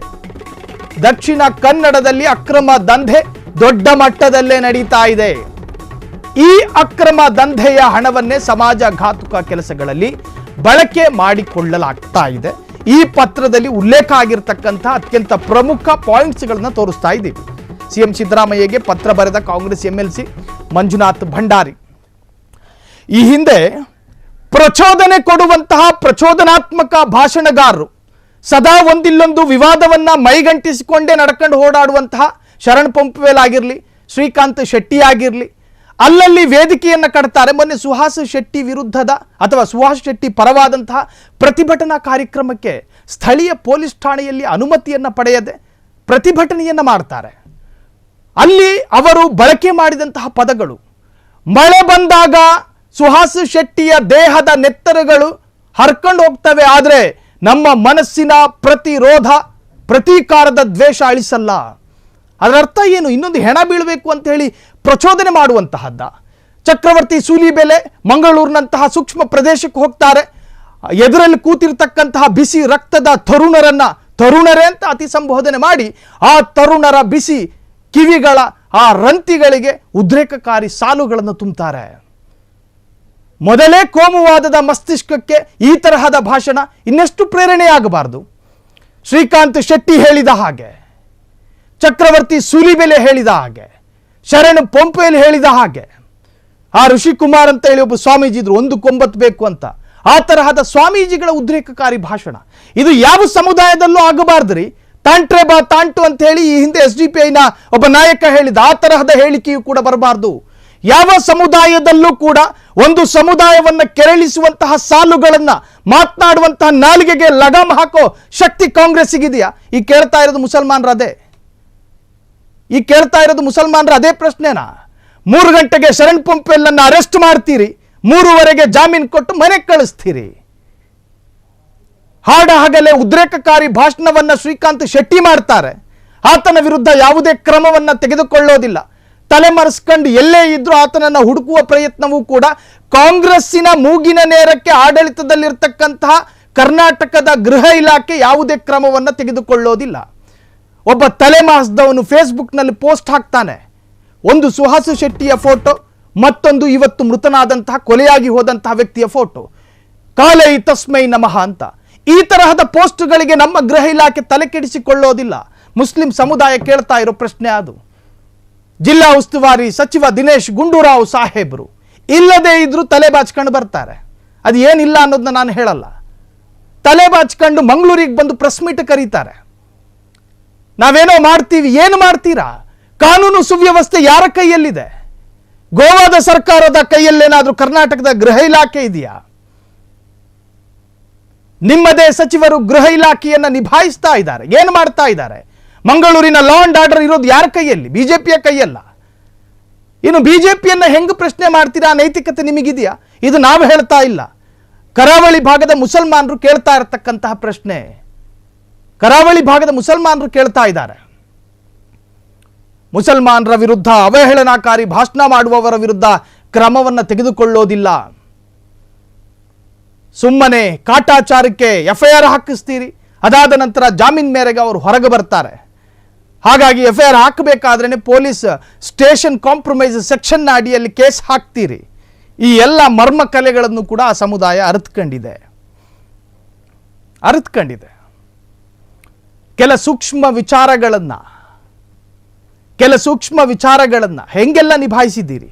ದಕ್ಷಿಣ ಕನ್ನಡದಲ್ಲಿ ಅಕ್ರಮ ದಂಧೆ ದೊಡ್ಡ ಮಟ್ಟದಲ್ಲೇ ನಡೀತಾ ಇದೆ. ಈ ಅಕ್ರಮ ದಂಧೆಯ ಹಣವನ್ನೇ ಸಮಾಜಘಾತುಕ ಕೆಲಸಗಳಲ್ಲಿ ಬಳಕೆ ಮಾಡಿಕೊಳ್ಳಲಾಗ್ತಾ ಇದೆ. ಈ ಪತ್ರದಲ್ಲಿ ಉಲ್ಲೇಖ ಆಗಿರತಕ್ಕಂಥ ಅತ್ಯಂತ ಪ್ರಮುಖ ಪಾಯಿಂಟ್ಸ್ಗಳನ್ನು ತೋರಿಸ್ತಾ ಇದ್ದೀವಿ. CM ಸಿದ್ದರಾಮಯ್ಯಗೆ ಪತ್ರ ಬರೆದ ಕಾಂಗ್ರೆಸ್ MLC ಮಂಜುನಾಥ್ ಭಂಡಾರಿ ಈ ಹಿಂದೆ ಪ್ರಚೋದನೆ ಕೊಡುವಂತಹ ಪ್ರಚೋದನಾತ್ಮಕ ಭಾಷಣಗಾರರು, ಸದಾ ಒಂದಿಲ್ಲೊಂದು ವಿವಾದವನ್ನ ಮೈಗಂಟಿಸಿಕೊಂಡೇ ನಡ್ಕೊಂಡು ಓಡಾಡುವಂತಹ ಶರಣ್ ಪಂಪ್ವೇಲ್ ಆಗಿರಲಿ, ಶ್ರೀಕಾಂತ್ ಶೆಟ್ಟಿ ಆಗಿರಲಿ, ಅಲ್ಲಲ್ಲಿ ವೇದಿಕೆಯನ್ನು ಕಟ್ತಾರೆ. ಮೊನ್ನೆ ಸುಹಾಸ್ ಶೆಟ್ಟಿ ವಿರುದ್ಧದ ಅಥವಾ ಸುಹಾಸ್ ಶೆಟ್ಟಿ ಪರವಾದಂತಹ ಪ್ರತಿಭಟನಾ ಕಾರ್ಯಕ್ರಮಕ್ಕೆ ಸ್ಥಳೀಯ ಪೊಲೀಸ್ ಠಾಣೆಯಲ್ಲಿ ಅನುಮತಿಯನ್ನು ಪಡೆಯದೆ ಪ್ರತಿಭಟನೆಯನ್ನು ಮಾಡ್ತಾರೆ. ಅಲ್ಲಿ ಅವರು ಬಳಕೆ ಮಾಡಿದಂತಹ ಪದಗಳು, ಮಳೆ ಬಂದಾಗ ಸುಹಾಸ್ ಶೆಟ್ಟಿಯ ದೇಹದ ನೆತ್ತರುಗಳು ಹರ್ಕೊಂಡು ಹೋಗ್ತವೆ, ಆದರೆ ನಮ್ಮ ಮನಸ್ಸಿನ ಪ್ರತಿರೋಧ, ಪ್ರತೀಕಾರದ ದ್ವೇಷ ಅಳಿಸಲ್ಲ. ಅದರ ಅರ್ಥ ಏನು? ಇನ್ನೊಂದು ಹೆಣ ಬೀಳಬೇಕು ಅಂತ ಹೇಳಿ ಪ್ರಚೋದನೆ ಮಾಡುವಂತಹದ್ದ. ಚಕ್ರವರ್ತಿ ಸೂಲಿಬೆಲೆ ಮಂಗಳೂರಿನಂತಹ ಸೂಕ್ಷ್ಮ ಪ್ರದೇಶಕ್ಕೆ ಹೋಗ್ತಾರೆ. ಎದುರಲ್ಲಿ ಕೂತಿರ್ತಕ್ಕಂತಹ ಬಿಸಿ ರಕ್ತದ ತರುಣರೇ ಅಂತ ಅತಿ ಸಂಬೋಧನೆ ಮಾಡಿ ಆ ತರುಣರ ಬಿಸಿ ಕಿವಿಗಳ ಆ ರಂತಿಗಳಿಗೆ ಉದ್ರೇಕಕಾರಿ ಸಾಲುಗಳನ್ನು ತುಂಬುತ್ತಾರೆ. ಮೊದಲೇ ಕೋಮುವಾದದ ಮಸ್ತಿಷ್ಕಕ್ಕೆ ಈ ತರಹದ ಭಾಷಣ ಇನ್ನೆಷ್ಟು ಪ್ರೇರಣೆಯಾಗಬಾರದು. ಶ್ರೀಕಾಂತ್ ಶೆಟ್ಟಿ ಹೇಳಿದ ಹಾಗೆ, ಚಕ್ರವರ್ತಿ ಸೂಲಿಬೆಲೆ ಹೇಳಿದ ಹಾಗೆ, ಶರಣ್ ಪಂಪೇಲ್ ಹೇಳಿದ ಹಾಗೆ, ಆ ಋಷಿಕುಮಾರ್ ಅಂತ ಹೇಳಿ ಒಬ್ಬ ಸ್ವಾಮೀಜಿ ಇದ್ರು, 1 ಕೊಂಬತ್ತು ಬೇಕು ಅಂತ, ಆ ತರಹದ ಸ್ವಾಮೀಜಿಗಳ ಉದ್ರೇಕಕಾರಿ ಭಾಷಣ ಇದು ಯಾವ ಸಮುದಾಯದಲ್ಲೂ ಆಗಬಾರ್ದ್ರಿ. ತಾಂಟ್ರೆ ಬಾ ತಾಂಟು ಅಂತ ಹೇಳಿ ಈ ಹಿಂದೆ SDPIನ ಒಬ್ಬ ನಾಯಕ ಹೇಳಿದ. ಆ ತರಹದ ಹೇಳಿಕೆಯೂ ಕೂಡ ಬರಬಾರ್ದು. ಯಾವ ಸಮುದಾಯದಲ್ಲೂ ಕೂಡ ಒಂದು ಸಮುದಾಯವನ್ನ ಕೆರಳಿಸುವಂತಹ ಸಾಲುಗಳನ್ನ ಮಾತನಾಡುವಂತಹ ನಾಲಿಗೆಗೆ ಲಗಾಮ್ ಹಾಕೋ ಶಕ್ತಿ ಕಾಂಗ್ರೆಸ್ಸಿಗಿದೆಯಾ? ಈ ಕೇಳ್ತಾ ಇರೋದು ಮುಸಲ್ಮಾನರ ಅದೇ ಪ್ರಶ್ನೆನಾ? 3 ಗಂಟೆಗೆ ಶರಣ್ ಪೊಂಪೆಲ್ಲನ್ನ ಅರೆಸ್ಟ್ ಮಾಡ್ತೀರಿ, 3:15 ಜಾಮೀನು ಕೊಟ್ಟು ಮನೆಗೆ ಕಳಿಸ್ತೀರಿ. ಹಗಲೇ ಉದ್ರೇಕಕಾರಿ ಭಾಷಣವನ್ನ ಶ್ರೀಕಾಂತ್ ಶೆಟ್ಟಿ ಮಾಡ್ತಾರೆ. ಆತನ ವಿರುದ್ಧ ಯಾವುದೇ ಕ್ರಮವನ್ನ ತೆಗೆದುಕೊಳ್ಳೋದಿಲ್ಲ. ತಲೆಮರೆಸ್ಕೊಂಡು ಎಲ್ಲೇ ಇದ್ರೂ ಆತನನ್ನ ಹುಡುಕುವ ಪ್ರಯತ್ನವೂ ಕೂಡ ಕಾಂಗ್ರೆಸ್ಸಿನ ಮೂಗಿನ ನೇರಕ್ಕೆ ಆಡಳಿತದಲ್ಲಿರ್ತಕ್ಕಂತಹ ಕರ್ನಾಟಕದ ಗೃಹ ಇಲಾಖೆ ಯಾವುದೇ ಕ್ರಮವನ್ನ ತೆಗೆದುಕೊಳ್ಳೋದಿಲ್ಲ. ಒಬ್ಬ ತಲೆಮಾಸ್ದವನು ಫೇಸ್ಬುಕ್ನಲ್ಲಿ ಪೋಸ್ಟ್ ಹಾಕ್ತಾನೆ, ಒಂದು ಸುಹಾಸು ಶೆಟ್ಟಿಯ ಫೋಟೋ, ಮತ್ತೊಂದು ಇವತ್ತು ಮೃತನಾದಂತಹ ಕೊಲೆಯಾಗಿ ಹೋದಂತಹ ವ್ಯಕ್ತಿಯ ಫೋಟೋ, ಕಾಲೈ ತಸ್ಮೈ ನಮಃ ಅಂತ. ಈ ತರಹದ ಪೋಸ್ಟ್ಗಳಿಗೆ ನಮ್ಮ ಗೃಹ ಇಲಾಖೆ ತಲೆ ಕೆಡಿಸಿಕೊಳ್ಳೋದಿಲ್ಲ. ಮುಸ್ಲಿಂ ಸಮುದಾಯ ಕೇಳ್ತಾ ಇರೋ ಪ್ರಶ್ನೆ ಅದು. ಜಿಲ್ಲಾ ಉಸ್ತುವಾರಿ ಸಚಿವ ದಿನೇಶ್ ಗುಂಡೂರಾವ್ ಸಾಹೇಬರು ಇಲ್ಲದೇ ಇದ್ರೂ ತಲೆ ಬಾಚ್ಕೊಂಡು ಬರ್ತಾರೆ. ಅದು ಏನಿಲ್ಲ ಅನ್ನೋದನ್ನ ನಾನು ಹೇಳಲ್ಲ. ತಲೆ ಬಾಚ್ಕೊಂಡು ಮಂಗಳೂರಿಗೆ ಬಂದು ಪ್ರೆಸ್ ಮೀಟ್ ಕರೀತಾರೆ. ನಾವೇನೋ ಮಾಡ್ತೀವಿ. ಏನು ಮಾಡ್ತೀರಾ? ಕಾನೂನು ಸುವ್ಯವಸ್ಥೆ ಯಾರ ಕೈಯಲ್ಲಿದೆ? ಗೋವಾದ ಸರ್ಕಾರದ ಕೈಯಲ್ಲೇನಾದ್ರೂ ಕರ್ನಾಟಕದ ಗೃಹ ಇಲಾಖೆ ಇದೆಯಾ? ನಿಮ್ಮದೇ ಸಚಿವರು ಗೃಹ ಇಲಾಖೆಯನ್ನ ನಿಭಾಯಿಸ್ತಾ ಇದ್ದಾರೆ. ಏನು ಮಾಡ್ತಾ ಇದ್ದಾರೆ? ಮಂಗಳೂರಿನ ಲಾ ಅಂಡ್ ಆರ್ಡರ್ ಇರೋದು ಯಾರ ಕೈಯಲ್ಲಿ? ಬಿಜೆಪಿಯ ಕೈಯಲ್ಲ. ಇನ್ನು ಬಿಜೆಪಿಯನ್ನ ಹೆಂಗ್ ಪ್ರಶ್ನೆ ಮಾಡ್ತೀರಾ? ನೈತಿಕತೆ ನಿಮಗಿದೆಯಾ? ಇದು ನಾವು ಹೇಳ್ತಾ ಇಲ್ಲ. ಕರಾವಳಿ ಭಾಗದ ಮುಸಲ್ಮಾನರು ಕೇಳ್ತಾ ಇರತಕ್ಕಂತಹ ಪ್ರಶ್ನೆ. ಕರಾವಳಿ ಭಾಗದ ಮುಸಲ್ಮಾನರು ಕೇಳ್ತಾ ಇದ್ದಾರೆ. ಮುಸಲ್ಮಾನರ ವಿರುದ್ಧ ಅವಹೇಳನಕಾರಿ ಭಾಷಣ ಮಾಡುವವರ ವಿರುದ್ಧ ಕ್ರಮವನ್ನು ತೆಗೆದುಕೊಳ್ಳೋದಿಲ್ಲ. ಸುಮ್ಮನೆ ಕಾಟಾಚಾರಕ್ಕೆ FIR ಹಾಕಿಸ್ತೀರಿ, ಅದಾದ ನಂತರ ಜಾಮೀನ್ ಮೇರೆಗೆ ಅವರು ಹೊರಗೆ ಬರ್ತಾರೆ. ಹಾಗಾಗಿ FIR ಹಾಕಬೇಕಾದ್ರೆ ಪೊಲೀಸ್ ಸ್ಟೇಷನ್ ಕಾಂಪ್ರಮೈಸ್ ಸೆಕ್ಷನ್ ಅಡಿಯಲ್ಲಿ ಕೇಸ್ ಹಾಕ್ತೀರಿ. ಈ ಎಲ್ಲ ಮರ್ಮ ಕಲೆಗಳನ್ನು ಕೂಡ ಆ ಸಮುದಾಯ ಅರಿತುಕೊಂಡಿದೆ. ಕೆಲ ಸೂಕ್ಷ್ಮ ವಿಚಾರಗಳನ್ನ ಹೆಂಗೆಲ್ಲ ನಿಭಾಯಿಸಿದ್ದೀರಿ?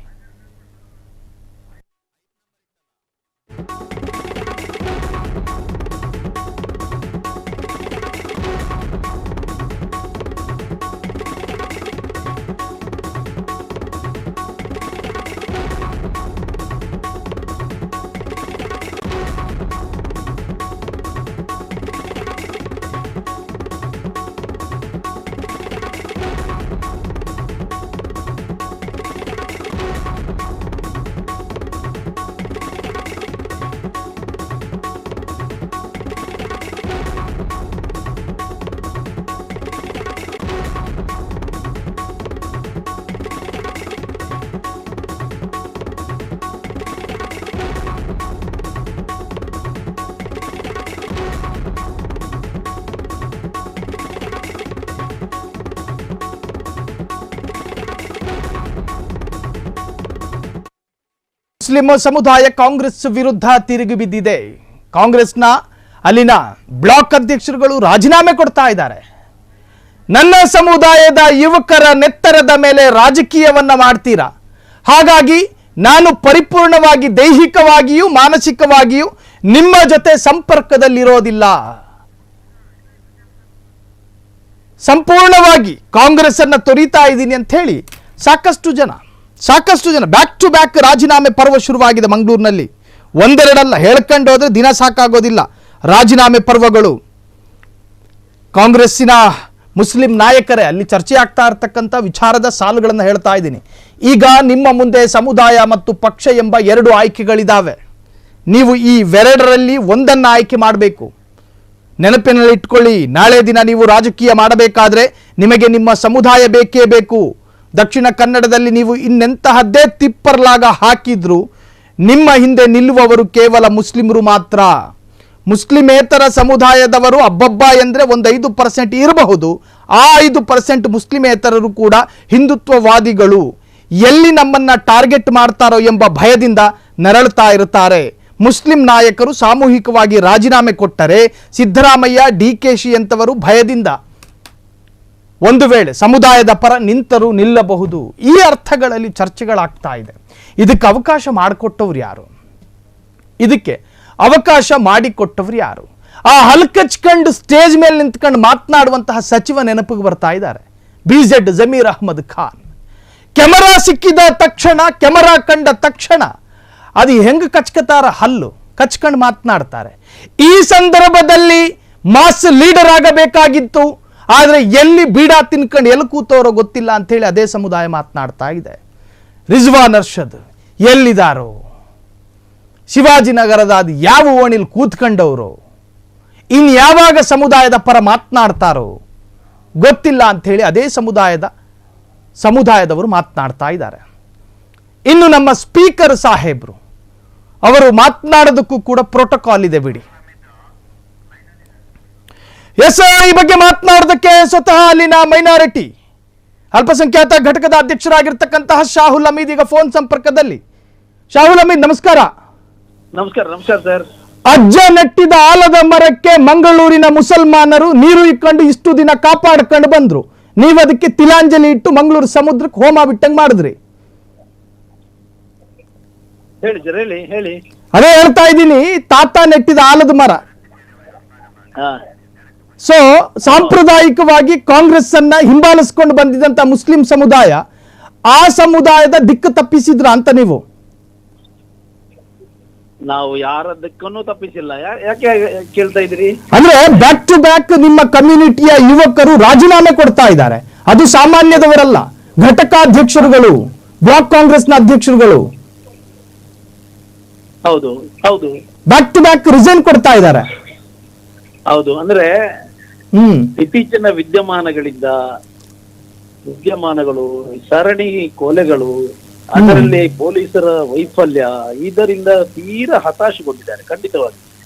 ಮುಸ್ಲಿಂ ಸಮುದಾಯ ಕಾಂಗ್ರೆಸ್ ವಿರುದ್ಧ ತಿರುಗಿ ಬಿದ್ದಿದೆ. ಕಾಂಗ್ರೆಸ್ನ ಅಲ್ಲಿನ ಬ್ಲಾಕ್ ಅಧ್ಯಕ್ಷರುಗಳು ರಾಜೀನಾಮೆ ಕೊಡ್ತಾ ಇದ್ದಾರೆ. ನನ್ನ ಸಮುದಾಯದ ಯುವಕರ ನೆತ್ತರದ ಮೇಲೆ ರಾಜಕೀಯವನ್ನ ಮಾಡ್ತೀರಾ, ಹಾಗಾಗಿ ನಾನು ಪರಿಪೂರ್ಣವಾಗಿ ದೈಹಿಕವಾಗಿಯೂ ಮಾನಸಿಕವಾಗಿಯೂ ನಿಮ್ಮ ಜೊತೆ ಸಂಪರ್ಕದಲ್ಲಿರೋದಿಲ್ಲ. ಸಂಪೂರ್ಣವಾಗಿ ಕಾಂಗ್ರೆಸ್ ಅನ್ನ ತೊರೀತಾ ಇದ್ದೀನಿ ಅಂತ ಹೇಳಿ ಸಾಕಷ್ಟು ಜನ ಬ್ಯಾಕ್ ಟು ಬ್ಯಾಕ್ ರಾಜೀನಾಮೆ ಪರ್ವ ಶುರುವಾಗಿದೆ ಮಂಗಳೂರಿನಲ್ಲಿ. ಒಂದೆರಡಲ್ಲ, ಹೇಳ್ಕೊಂಡು ಹೋದ್ರೆ ದಿನ ಸಾಕಾಗೋದಿಲ್ಲ ರಾಜೀನಾಮೆ ಪರ್ವಗಳು. ಕಾಂಗ್ರೆಸ್ಸಿನ ಮುಸ್ಲಿಂ ನಾಯಕರೇ ಅಲ್ಲಿ ಚರ್ಚೆ ಆಗ್ತಾ ಇರತಕ್ಕಂಥ ವಿಚಾರದ ಸಾಲುಗಳನ್ನು ಹೇಳ್ತಾ ಇದ್ದೀನಿ. ಈಗ ನಿಮ್ಮ ಮುಂದೆ ಸಮುದಾಯ ಮತ್ತು ಪಕ್ಷ ಎಂಬ 2 ಆಯ್ಕೆಗಳಿದ್ದಾವೆ. ನೀವು ಈ ಎರಡರಲ್ಲಿ ಒಂದನ್ನು ಆಯ್ಕೆ ಮಾಡಬೇಕು. ನೆನಪಿನಲ್ಲಿ ಇಟ್ಕೊಳ್ಳಿ, ನಾಳೆ ದಿನ ನೀವು ರಾಜಕೀಯ ಮಾಡಬೇಕಾದ್ರೆ ನಿಮಗೆ ನಿಮ್ಮ ಸಮುದಾಯ ಬೇಕೇ ಬೇಕು. ದಕ್ಷಿಣ ಕನ್ನಡದಲ್ಲಿ ನೀವು ಇನ್ನೆಂತಹದ್ದೇ ತಿಪ್ಪರ್ಲಾಗ ಹಾಕಿದ್ರು ನಿಮ್ಮ ಹಿಂದೆ ನಿಲ್ಲುವವರು ಕೇವಲ ಮುಸ್ಲಿಮರು ಮಾತ್ರ. ಮುಸ್ಲಿಮೇತರ ಸಮುದಾಯದವರು ಅಬ್ಬಬ್ಬ ಎಂದರೆ ಒಂದು 5% ಇರಬಹುದು. ಆ 5% ಮುಸ್ಲಿಮೇತರರು ಕೂಡ ಹಿಂದುತ್ವವಾದಿಗಳು. ಎಲ್ಲಿ ನಮ್ಮನ್ನ ಟಾರ್ಗೆಟ್ ಮಾಡ್ತಾರೋ ಎಂಬ ಭಯದಿಂದ ನರಳುತ್ತಾ ಇರುತ್ತಾರೆ. ಮುಸ್ಲಿಂ ನಾಯಕರು ಸಾಮೂಹಿಕವಾಗಿ ರಾಜೀನಾಮೆ ಕೊಟ್ಟರೆ ಸಿದ್ದರಾಮಯ್ಯ, DKಶಿ ಅಂತವರು ಭಯದಿಂದ ಒಂದು ವೇಳೆ ಸಮುದಾಯದ ಪರ ನಿಂತರೂ ನಿಲ್ಲಬಹುದು. ಈ ಅರ್ಥಗಳಲ್ಲಿ ಚರ್ಚೆಗಳಾಗ್ತಾ ಇದೆ. ಇದಕ್ಕೆ ಅವಕಾಶ ಮಾಡಿಕೊಟ್ಟವ್ರು ಯಾರು? ಆ ಹಲ್ಕಚ್ಕೊಂಡು ಸ್ಟೇಜ್ ಮೇಲೆ ನಿಂತ್ಕೊಂಡು ಮಾತನಾಡುವಂತಹ ಸಚಿವ ನೆನಪಿಗೆ ಬರ್ತಾ ಇದ್ದಾರೆ, BZ ಜಮೀರ್ ಅಹ್ಮದ್ ಖಾನ್. ಕೆಮರಾ ಸಿಕ್ಕಿದ ತಕ್ಷಣ, ಕೆಮರಾ ಕಂಡ ತಕ್ಷಣ ಅದು ಹೆಂಗ್ ಕಚ್ಕತಾರ ಹಲ್ಲು ಕಚ್ಕೊಂಡು ಮಾತನಾಡ್ತಾರೆ. ಈ ಸಂದರ್ಭದಲ್ಲಿ ಮಾಸ್ ಲೀಡರ್ ಆಗಬೇಕಾಗಿತ್ತು, ಆದ್ರೆ ಎಲ್ಲಿ ಬೀಡಾ ತಿನ್ಕೊಂಡು ಎಲ್ಲಿ ಕೂತವರೋ ಗೊತ್ತಿಲ್ಲ ಅಂತ ಹೇಳಿ ಅದೇ ಸಮುದಾಯ ಮಾತನಾಡ್ತಾ ಇದೆ. ರಿಜ್ವಾನ್ ಅರ್ಷದ್ ಎಲ್ಲಿದಾರೋ, ಶಿವಾಜಿನಗರದ ಅದು ಯಾವ ಓಣಿಲ್ ಕೂತ್ಕೊಂಡವರು, ಇನ್ ಯಾವಾಗ ಸಮುದಾಯದ ಪರ ಮಾತನಾಡ್ತಾರೋ ಗೊತ್ತಿಲ್ಲ ಅಂತ ಹೇಳಿ ಅದೇ ಸಮುದಾಯದವರು ಮಾತನಾಡ್ತಾ ಇದ್ದಾರೆ. ಇನ್ನು ನಮ್ಮ ಸ್ಪೀಕರ್ ಸಾಹೇಬ್ರು ಅವರು ಮಾತನಾಡೋದಕ್ಕೂ ಕೂಡ ಪ್ರೋಟೋಕಾಲ್ ಇದೆ ಬಿಡಿ. ಎಸ್, ಈ ಬಗ್ಗೆ ಮಾತನಾಡೋದಕ್ಕೆ ಸ್ವತಃ ಅಲ್ಲಿನ ಮೈನಾರಿಟಿ ಅಲ್ಪಸಂಖ್ಯಾತ ಘಟಕದ ಅಧ್ಯಕ್ಷರಾಗಿರ್ತಕ್ಕಂತಹ ಶಾಹುಲ್ ಹಮೀದ್ ಈಗ ಫೋನ್ ಸಂಪರ್ಕದಲ್ಲಿ. ಶಾಹುಲ್ ಹಮೀದ್, ನಮಸ್ಕಾರ. ನಮಸ್ಕಾರ ಸರ್. ಅಜ್ಜ ನೆಟ್ಟಿದ ಆಲದ ಮರಕ್ಕೆ ಮಂಗಳೂರಿನ ಮುಸಲ್ಮಾನರು ನೀರು ಇಕ್ಕೊಂಡು ಇಷ್ಟು ದಿನ ಕಾಪಾಡ್ಕೊಂಡು ಬಂದ್ರು, ನೀವು ಅದಕ್ಕೆ ತಿಲಾಂಜಲಿ ಇಟ್ಟು ಮಂಗಳೂರು ಸಮುದ್ರಕ್ಕೆ ಹೋಮ ಬಿಟ್ಟಂಗ್ ಮಾಡಿದ್ರಿ. ಹೇಳಿ. ಅದೇ ಹೇಳ್ತಾ ಇದ್ದೀನಿ, ತಾತ ನೆಟ್ಟಿದ ಆಲದ ಮರ. ಸೊ ಸಾಂಪ್ರದಾಯಿಕವಾಗಿ ಕಾಂಗ್ರೆಸ್ ಅನ್ನ ಹಿಂಬಾಲಿಸ್ಕೊಂಡು ಬಂದಿದ್ದಂತ ಮುಸ್ಲಿಂ ಸಮುದಾಯ, ಆ ಸಮುದಾಯದ ದಿಕ್ಕು ತಪ್ಪಿಸಿದ್ರ ಅಂತ ನೀವು? ನಾವು ಯಾರದಕ್ಕೂ ತಪ್ಪಿಸಿಲ್ಲ. ಯಾಕೆ ಕೇಳ್ತಾ ಇದ್ರಿ? ಅಂದ್ರೆ ಬ್ಯಾಕ್ ಟು ಬ್ಯಾಕ್ ನಿಮ್ಮ ಕಮ್ಯುನಿಟಿಯ ಯುವಕರು ರಾಜೀನಾಮೆ ಕೊಡ್ತಾ ಇದ್ದಾರೆ. ಅದು ಸಾಮಾನ್ಯದವರಲ್ಲ, ಘಟಕಾಧ್ಯಕ್ಷರುಗಳು, ಬ್ಲಾಕ್ ಕಾಂಗ್ರೆಸ್ನ ಅಧ್ಯಕ್ಷರುಗಳು ಹೌದು ಬ್ಯಾಕ್ ಟು ಬ್ಯಾಕ್ ರಿಸೈನ್ ಕೊಡ್ತಾ ಇದ್ದಾರೆ. ಹೌದು, ಅಂದ್ರೆ ಇತ್ತೀಚಿನ ವಿದ್ಯಮಾನಗಳು, ಸರಣಿ ಕೊಲೆಗಳು, ಅದರಲ್ಲಿ ಪೊಲೀಸರ ವೈಫಲ್ಯ, ಇದರಿಂದ ತೀರಾ ಹತಾಶೆಗೊಂಡಿದ್ದಾರೆ. ಖಂಡಿತವಾಗಿ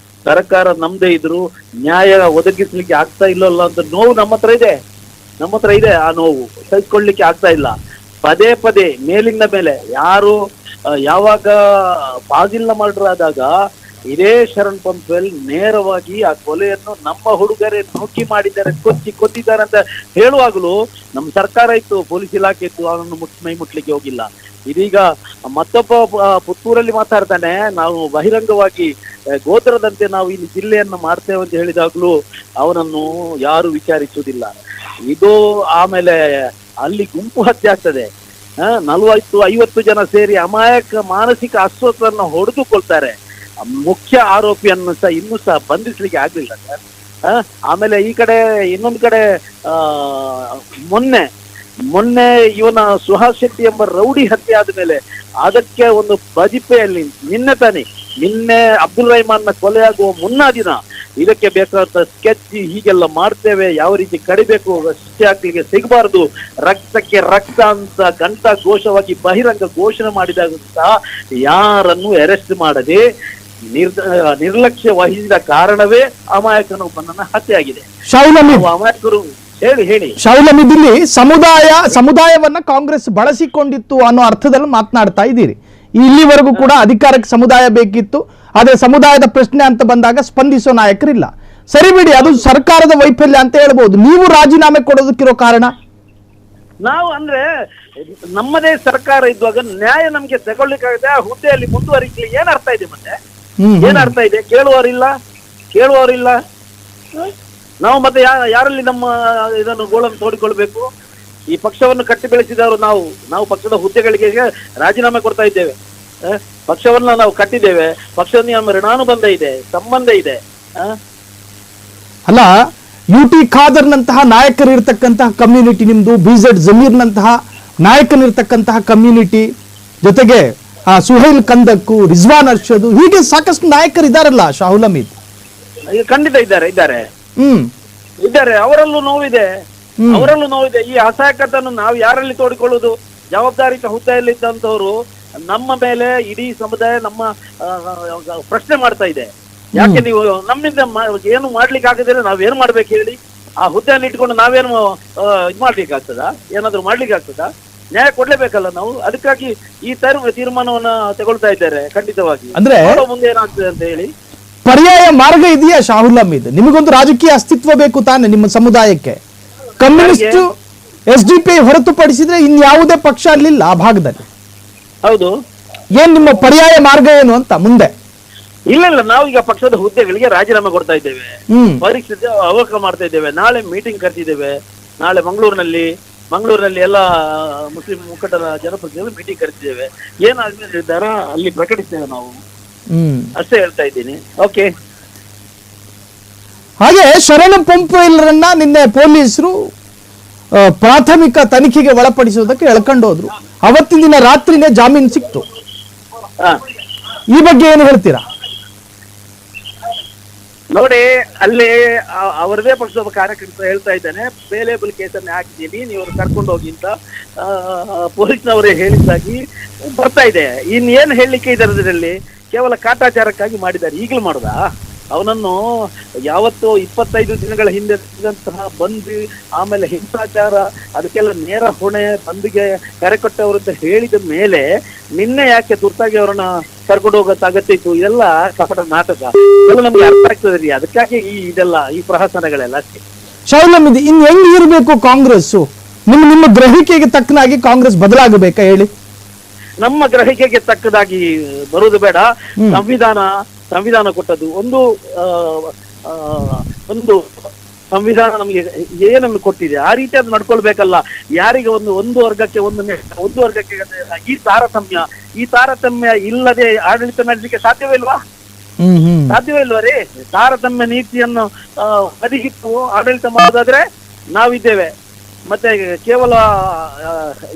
ಸರ್ಕಾರ ನಮ್ದೇ ಇದ್ರು ನ್ಯಾಯ ಒದಗಿಸ್ಲಿಕ್ಕೆ ಆಗ್ತಾ ಇಲ್ಲಲ್ಲ ಅಂತ ನೋವು ನಮ್ಮ ಹತ್ರ ಇದೆ. ಆ ನೋವು ಸಹಿಸ್ಕೊಳ್ಳಿಕ್ಕೆ ಆಗ್ತಾ ಇಲ್ಲ. ಪದೇ ಪದೇ ಮೇಲಿಂದ ಮೇಲೆ ಯಾವಾಗ ಫಾಜಿಲ್ನ ಮರ್ಡರ್ ಆದಾಗ ಇದೇ ಶರಣ್ ಪಂಪ್ವೆಲ್ ನೇರವಾಗಿ ಆ ಕೊಲೆಯನ್ನು ನಮ್ಮ ಹುಡುಗರೇ ನುಕ್ಕಿ ಮಾಡಿದ್ದಾರೆ, ಕೊತ್ತಿದ್ದಾರೆ ಅಂತ ಹೇಳುವಾಗಲೂ ನಮ್ಮ ಸರ್ಕಾರ ಇತ್ತು, ಪೊಲೀಸ್ ಇಲಾಖೆ ಇತ್ತು, ಅವನನ್ನು ಮೈ ಮುಟ್ಲಿಕ್ಕೆ ಹೋಗಿಲ್ಲ. ಇದೀಗ ಮತ್ತೊಬ್ಬ ಪುತ್ತೂರಲ್ಲಿ ಮಾತಾಡ್ತಾನೆ, ನಾವು ಬಹಿರಂಗವಾಗಿ ಗೋತ್ರದಂತೆ ನಾವು ಇಲ್ಲಿ ಜಿಲ್ಲೆಯನ್ನು ಮಾಡ್ತೇವೆ ಅಂತ ಹೇಳಿದಾಗ್ಲೂ ಅವನನ್ನು ಯಾರು ವಿಚಾರಿಸುವುದಿಲ್ಲ. ಇದು ಆಮೇಲೆ ಅಲ್ಲಿ ಗುಂಪು ಹತ್ಯೆ ಆಗ್ತದೆ, 40-50 ಜನ ಸೇರಿ ಅಮಾಯಕ ಮಾನಸಿಕ ಅಸ್ವಸ್ಥರನ್ನು ಹೊಡೆದುಕೊಳ್ತಾರೆ. ಮುಖ್ಯ ಆರೋಪಿಯನ್ನು ಇನ್ನೂ ಸಹ ಬಂಧಿಸ್ಲಿಕ್ಕೆ ಆಗ್ಲಿಲ್ಲ ಸರ್. ಆಮೇಲೆ ಇನ್ನೊಂದು ಕಡೆ ಮೊನ್ನೆ ಇವನ ಸುಹಾಸ್ ಶೆಟ್ಟಿ ಎಂಬ ರೌಡಿ ಹತ್ಯೆ ಆದ್ಮೇಲೆ ಅದಕ್ಕೆ ಒಂದು ಬಜಿಪೆಯಲ್ಲಿ ನಿನ್ನೆ ಅಬ್ದುಲ್ ರಹಮಾನ್ನ ಕೊಲೆಯಾಗುವ ಮುನ್ನಾ ದಿನ ಇದಕ್ಕೆ ಬೇಕಾದ ಸ್ಕೆಚ್ ಹೀಗೆಲ್ಲ ಮಾಡ್ತೇವೆ, ಯಾವ ರೀತಿ ಕಡಿಬೇಕು, ಶಿಕ್ಷೆ ಆಗ್ಲಿಕ್ಕೆ ಸಿಗಬಾರದು, ರಕ್ತಕ್ಕೆ ರಕ್ತ ಅಂತ ಗಂಟಾ ಘೋಷವಾಗಿ ಬಹಿರಂಗ ಘೋಷಣೆ ಮಾಡಿದಾಗ ಸಹ ಯಾರನ್ನು ಅರೆಸ್ಟ್ ಮಾಡದೆ ನಿರ್ಲಕ್ಷ್ಯ ವಹಿಸಿದ ಕಾರಣವೇ ಅಮಾಯಕನೊಬ್ಬನನ್ನ ಹತ್ಯೆ ಆಗಿದೆ. ಅಮಾಯಕರು ಹೇಳಿ ಶಾಹುಲ್ ಹಮೀದ್, ಇಲ್ಲಿ ಸಮುದಾಯವನ್ನ ಕಾಂಗ್ರೆಸ್ ಬಳಸಿಕೊಂಡಿತ್ತು ಅನ್ನೋ ಅರ್ಥದಲ್ಲಿ ಮಾತನಾಡ್ತಾ ಇದ್ದೀರಿ. ಇಲ್ಲಿವರೆಗೂ ಕೂಡ ಅಧಿಕಾರಕ್ಕೆ ಸಮುದಾಯ ಬೇಕಿತ್ತು, ಆದ್ರೆ ಸಮುದಾಯದ ಪ್ರಶ್ನೆ ಅಂತ ಬಂದಾಗ ಸ್ಪಂದಿಸೋ ನಾಯಕರಿಲ್ಲ. ಸರಿ ಬಿಡಿ, ಅದು ಸರ್ಕಾರದ ವೈಫಲ್ಯ ಅಂತ ಹೇಳ್ಬೋದು. ನೀವು ರಾಜೀನಾಮೆ ಕೊಡೋದಕ್ಕಿರೋ ಕಾರಣ? ನಾವು ಅಂದ್ರೆ ನಮ್ಮದೇ ಸರ್ಕಾರ ಇದ್ದಾಗ ನ್ಯಾಯ ನಮ್ಗೆ ತಗೊಳ್ಳಿಕ್ಕಾಗದೆ ಆ ಹುದ್ದೆಯಲ್ಲಿ ಮುಂದುವರಿಕೆ ಏನ್ ಅರ್ಥ ಇದೆ? ಮತ್ತೆ ಏನ್ ಅರ್ಥ ಇದೆ? ಕೇಳುವವರಿಲ್ಲ. ನಾವು ಮತ್ತೆ ಯಾರಲ್ಲಿ ನಮ್ಮ ಇದನ್ನು ಗೋಳನ್ನು ತೋಡಿಕೊಳ್ಬೇಕು? ಈ ಪಕ್ಷವನ್ನು ಕಟ್ಟಿ ಬೆಳೆಸಿದವರು ನಾವು ಪಕ್ಷದ ಹುದ್ದೆಗಳಿಗೆ ರಾಜೀನಾಮೆ ಕೊಡ್ತಾ ಇದ್ದೇವೆ. ಪಕ್ಷವನ್ನ ನಾವು ಕಟ್ಟಿದ್ದೇವೆ, ಪಕ್ಷದ ನಮ್ಮ ಋಣಾನುಬಂಧ ಇದೆ, ಸಂಬಂಧ ಇದೆ. ಅಲ್ಲ, UT ಖಾದರ್ನಂತಹ ನಾಯಕರು ಇರ್ತಕ್ಕಂತಹ ಕಮ್ಯುನಿಟಿ ನಿಮ್ದು, BZ ಜಮೀರ್ನಂತಹ ನಾಯಕನಿರ್ತಕ್ಕಂತಹ ಕಮ್ಯುನಿಟಿ, ಜೊತೆಗೆ ಸುಹೈಲ್ ಕಂದಕ್ಕು, ರಿಜ್ವಾನ್ ಅರ್ಷದ್, ಹೀಗೆ ಸಾಕಷ್ಟು ನಾಯಕರು ಇದ್ದಾರಲ್ಲ ಶಾಹುಲ್ ಹಮೀದ್. ಖಂಡಿತ ಇದ್ದಾರೆ. ಅವರಲ್ಲೂ ನೋವಿದೆ. ಈ ಅಸಹಾಯಕತನ್ನು ನಾವು ಯಾರಲ್ಲಿ ತೋಡಿಕೊಳ್ಳುವುದು? ಜವಾಬ್ದಾರಿತ ಹುದ್ದೆಯಲ್ಲಿದ್ದಂಥವ್ರು ನಮ್ಮ ಮೇಲೆ ಇಡೀ ಸಮುದಾಯ ನಮ್ಮ ಪ್ರಶ್ನೆ ಮಾಡ್ತಾ ಇದೆ. ಯಾಕೆ ನೀವು ನಮ್ಮಿಂದ ಏನು ಮಾಡ್ಲಿಕ್ಕೆ ಆಗದಿದ್ರೆ ನಾವೇನು ಮಾಡ್ಬೇಕು ಹೇಳಿ? ಆ ಹುದ್ದೆಯನ್ನು ಇಟ್ಕೊಂಡು ನಾವೇನು ಇದು ಮಾಡ್ಲಿಕ್ಕಾಗ್ತದಾ? ಏನಾದ್ರು ಮಾಡ್ಲಿಕ್ಕೆ ಆಗ್ತದಾ? ನ್ಯಾಯ ಕೊಡ್ಲೇಬೇಕಲ್ಲ ನಾವು. ಅದಕ್ಕಾಗಿ ಈ ತೀರ್ಮಾನವನ್ನ ತಗೊಳ್ತಾ ಇದ್ದಾರೆ. ಖಂಡಿತವಾಗಿ ಅಂದ್ರೆ ಮುಂದೆ ಏನಾಗ್ತದೆ ಅಂತ ಹೇಳಿ ಪರ್ಯಾಯ ಮಾರ್ಗ ಇದೆಯಾ ಶಾಹುಲ್ ಹಮೀದ್? ನಿಮಗೊಂದು ರಾಜಕೀಯ ಅಸ್ತಿತ್ವ ಬೇಕು ತಾನೆ ನಿಮ್ಮ ಸಮುದಾಯಕ್ಕೆ. ಕಮ್ಯುನಿಸ್ಟ್ SDPI ಹೊರತುಪಡಿಸಿದ್ರೆ ಇನ್ಯಾವುದೇ ಪಕ್ಷ ಅಲ್ಲಿಲ್ಲ ಆ ಭಾಗದಲ್ಲಿ. ಹೌದು. ಏನ್ ನಿಮ್ಮ ಪರ್ಯಾಯ ಮಾರ್ಗ ಏನು ಅಂತ ಮುಂದೆ? ಇಲ್ಲ ನಾವೀಗ ಪಕ್ಷದ ಹುದ್ದೆಗಳಿಗೆ ರಾಜೀನಾಮೆ ಕೊಡ್ತಾ ಇದ್ದೇವೆ, ಹ್ಮ್ ಪರೀಕ್ಷೆ ಅವಕಾಶ ಮಾಡ್ತಾ ಇದ್ದೇವೆ. ನಾಳೆ ಮೀಟಿಂಗ್ ಕರೆದಿದ್ದೇವೆ. ನಾಳೆ ಮಂಗಳೂರಿನಲ್ಲಿ ಎಲ್ಲ ಮುಸ್ಲಿಂ ಮುಖಂಡರ ಜನಪ್ರತಿನಿಧಿಗಳು ಮೀಟಿಂಗ್ ಕರೆದಿದ್ದೇವೆ. ಏನಾದ್ಮೇಲೆ ನಿರ್ಧಾರ ಅಲ್ಲಿ ಪ್ರಕಟಿಸ್ತೇವೆ ನಾವು, ಅಷ್ಟೇ ಹೇಳ್ತಾ ಇದ್ದೀನಿ. ಓಕೆ. ಹಾಗೆ ಶರಣ್ ಪಂಪೈಲ್ರನ್ನ ನಿನ್ನೆ ಪೊಲೀಸರು ಪ್ರಾಥಮಿಕ ತನಿಖೆಗೆ ಒಳಪಡಿಸುವುದಕ್ಕೆ ಎಳ್ಕೊಂಡು ಹೋದ್ರು. ಅವತ್ತಿನ ದಿನ ರಾತ್ರಿನೇ ಜಾಮೀನು ಸಿಕ್ತು. ಈ ಬಗ್ಗೆ ಏನು ಹೇಳ್ತೀರಾ? ನೋಡಿ, ಅಲ್ಲಿ ಅವರದೇ ಪಕ್ಷದ ಕಾರ್ಯಕರ್ತ ಹೇಳ್ತಾ ಇದ್ದಾನೆ, ಬೇಲೇಬಲ್ ಕೇಸನ್ನೇ ಹಾಕಿದ್ದೀನಿ, ನೀವು ಕರ್ಕೊಂಡು ಹೋಗಿ ಅಂತ ಪೊಲೀಸ್ನವರೇ ಹೇಳಿದ್ದಾಗಿ ಬರ್ತಾ ಇದೆ. ಇನ್ನೇನು ಹೇಳಲಿಕ್ಕೆ ಇದರಲ್ಲಿ ಕೇವಲ ಕಾಟಾಚಾರಕ್ಕಾಗಿ ಮಾಡಿದ್ದಾರೆ. ಈಗಲೂ ಮಾಡುದಾ? ಅವನನ್ನು ಯಾವತ್ತೋ 25 ದಿನಗಳ ಹಿಂದೆ ಬಂದು ಆಮೇಲೆ ಹಿಂಸಾಚಾರ ಅದಕ್ಕೆಲ್ಲ ನೇರ ಹೊಣೆ ಬಂದಿಗೆ ಕರೆ ಕೊಟ್ಟವರಂತ ಹೇಳಿದ ಮೇಲೆ ನಿನ್ನೆ ಯಾಕೆ ತುರ್ತಾಗಿ ಅವರನ್ನ ಕರ್ಕೊಂಡು ಹೋಗೋದು ಅಗತ್ಯ ಇತ್ತು? ಇದೆಲ್ಲ ಕಪಟ ನಾಟಕ, ಇದೆಲ್ಲ ನಮ್ಗೆ ಅರ್ಥ ಆಗ್ತದೆ ರೀ. ಅದಕ್ಕಾಗಿ ಈ ಪ್ರಹಸನಗಳೆಲ್ಲ ಅಷ್ಟೇ. ಶಾಹುಲ್ ಹಮೀದ್, ಇನ್ ಹೆಂಗ್ ಇರಬೇಕು ಕಾಂಗ್ರೆಸ್? ನಿಮ್ಮ ಗ್ರಹಿಕೆಗೆ ತಕ್ಕನಾಗಿ ಕಾಂಗ್ರೆಸ್ ಬದಲಾಗಬೇಕಾ ಹೇಳಿ? ನಮ್ಮ ಗ್ರಹಿಕೆಗೆ ತಕ್ಕದಾಗಿ ಬರುವುದು ಬೇಡ. ಸಂವಿಧಾನ ಕೊಟ್ಟದ್ದು ಒಂದು ಸಂವಿಧಾನ ನಮಗೆ ಏನನ್ನು ಕೊಟ್ಟಿದೆ, ಆ ರೀತಿ ಅದು ನಡ್ಕೊಳ್ಬೇಕಲ್ಲ. ಯಾರಿಗೆ ಒಂದು ವರ್ಗಕ್ಕೆ ಒಂದು ವರ್ಗಕ್ಕೆ ಈ ತಾರತಮ್ಯ ಇಲ್ಲದೆ ಆಡಳಿತ ನಡೆಸಲಿಕ್ಕೆ ಸಾಧ್ಯವೇ ಇಲ್ವಾ ರೀ? ತಾರತಮ್ಯ ನೀತಿಯನ್ನು ಬದಿಗಿಟ್ಟು ಆಡಳಿತ ಮಾಡೋದಾದ್ರೆ ನಾವಿದ್ದೇವೆ. ಮತ್ತೆ ಕೇವಲ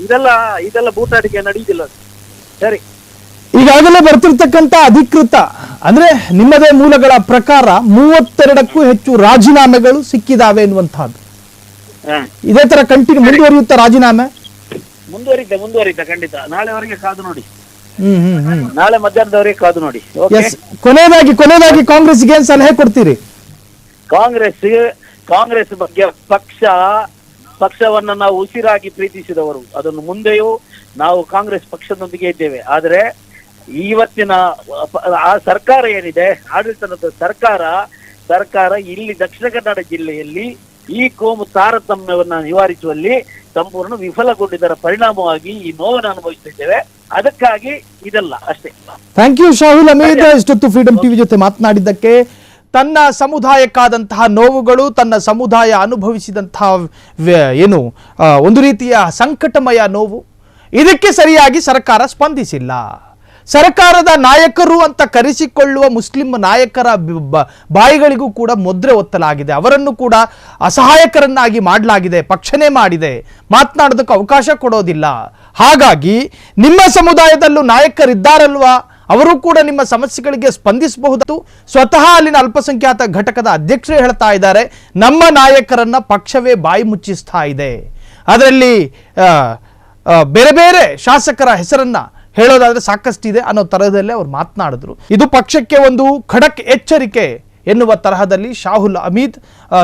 ಇದೆಲ್ಲ ಬೂಟಾಟಿಕೆ ನಡೆಯುವುದಿಲ್ಲ. ಸರಿ, ಈಗಾಗಲೇ ಬರ್ತಿರ್ತಕ್ಕಂಥ ಅಧಿಕೃತ ಅಂದ್ರೆ ನಿಮ್ಮದೇ ಮೂಲಗಳ ಪ್ರಕಾರ 32ಕ್ಕೂ ಹೆಚ್ಚು ರಾಜೀನಾಮೆಗಳು ಸಿಕ್ಕಿದಾವೆ ಎನ್ನುವಂತಹದ್ದು. ಇದೇ ತರ ಕಂಟಿನ್ಯೂ ಮುಂದುವರಿಯುತ್ತಾ ರಾಜೀನಾಮೆ? ಮುಂದುವರಿತ ಖಂಡಿತ. ನಾಳೆವರೆಗೆ ಕಾದು ನೋಡಿ. ನಾಳೆ ಮಧ್ಯಾಹ್ನದವರೆಗೆ ಕಾದು ನೋಡಿ. ಕೊನೆಯದಾಗಿ ಕಾಂಗ್ರೆಸ್ಗೆ ಏನ್ ಸಲಹೆ ಕೊಡ್ತೀರಿ? ಕಾಂಗ್ರೆಸ್ ಬಗ್ಗೆ ಪಕ್ಷವನ್ನ ನಾವು ಉಸಿರಾಗಿ ಪ್ರೀತಿಸಿದವರು, ಅದನ್ನು ಮುಂದೆಯೂ ನಾವು ಕಾಂಗ್ರೆಸ್ ಪಕ್ಷದೊಂದಿಗೆ ಇದ್ದೇವೆ. ಆದರೆ ಇವತ್ತಿನ ಆ ಸರ್ಕಾರ ಏನಿದೆ, ಆಡಳಿತದ ಸರ್ಕಾರ ಇಲ್ಲಿ ದಕ್ಷಿಣ ಕನ್ನಡ ಜಿಲ್ಲೆಯಲ್ಲಿ ಈ ಕೋಮು ತಾರತಮ್ಯವನ್ನ ನಿವಾರಿಸುವಲ್ಲಿ ಸಂಪೂರ್ಣ ವಿಫಲಗೊಂಡಿದ್ದರ ಪರಿಣಾಮವಾಗಿ ಈ ನೋವನ್ನು ಅನುಭವಿಸುತ್ತಿದ್ದೇವೆ. ಅದಕ್ಕಾಗಿ ಇದೆಲ್ಲ ಅಷ್ಟೇ. ಥ್ಯಾಂಕ್ ಯು ಶಾಹುಲ್ ಹಮೀದ್, ಇಷ್ಟೊತ್ತು ಫ್ರೀಡಂ ಟಿವಿ ಜೊತೆ ಮಾತನಾಡಿದ್ದಕ್ಕೆ. ತನ್ನ ಸಮುದಾಯಕ್ಕಾದಂತಹ ನೋವುಗಳು, ತನ್ನ ಸಮುದಾಯ ಅನುಭವಿಸಿದಂತಹ ಒಂದು ರೀತಿಯ ಸಂಕಟಮಯ ನೋವು, ಇದಕ್ಕೆ ಸರಿಯಾಗಿ ಸರ್ಕಾರ ಸ್ಪಂದಿಸಿಲ್ಲ. ಸರ್ಕಾರದ ನಾಯಕರು ಅಂತ ಕರೆಸಿಕೊಳ್ಳುವ ಮುಸ್ಲಿಂ ನಾಯಕರ ಬಾಯಿಗಳಿಗೂ ಕೂಡ ಮುದ್ರೆ ಒತ್ತಲಾಗಿದೆ. ಅವರನ್ನು ಕೂಡ ಅಸಹಾಯಕರನ್ನಾಗಿ ಮಾಡಲಾಗಿದೆ, ಪಕ್ಷನೇ ಮಾಡಿದೆ, ಮಾತನಾಡೋದಕ್ಕೆ ಅವಕಾಶ ಕೊಡೋದಿಲ್ಲ. ಹಾಗಾಗಿ ನಿಮ್ಮ ಸಮುದಾಯದಲ್ಲೂ ನಾಯಕರಿದ್ದಾರಲ್ವಾ, ಅವರು ಕೂಡ ನಿಮ್ಮ ಸಮಸ್ಯೆಗಳಿಗೆ ಸ್ಪಂದಿಸಬಹುದು. ಸ್ವತಃ ಅಲ್ಲಿನ ಅಲ್ಪಸಂಖ್ಯಾತ ಘಟಕದ ಅಧ್ಯಕ್ಷರೇ ಹೇಳ್ತಾ ಇದ್ದಾರೆ, ನಮ್ಮ ನಾಯಕರನ್ನ ಪಕ್ಷವೇ ಬಾಯಿ ಮುಚ್ಚಿಸ್ತಾ ಇದೆ. ಅದರಲ್ಲಿ ಬೇರೆ ಬೇರೆ ಶಾಸಕರ ಹೆಸರನ್ನ ಹೇಳೋದಾದ್ರೆ ಸಾಕಷ್ಟಿದೆ ಅನ್ನೋ ತರಹದಲ್ಲೇ ಅವ್ರು ಮಾತನಾಡಿದ್ರು. ಇದು ಪಕ್ಷಕ್ಕೆ ಒಂದು ಖಡಕ್ ಎಚ್ಚರಿಕೆ ಎನ್ನುವ ತರಹದಲ್ಲಿ ಶಾಹುಲ್ ಹಮೀದ್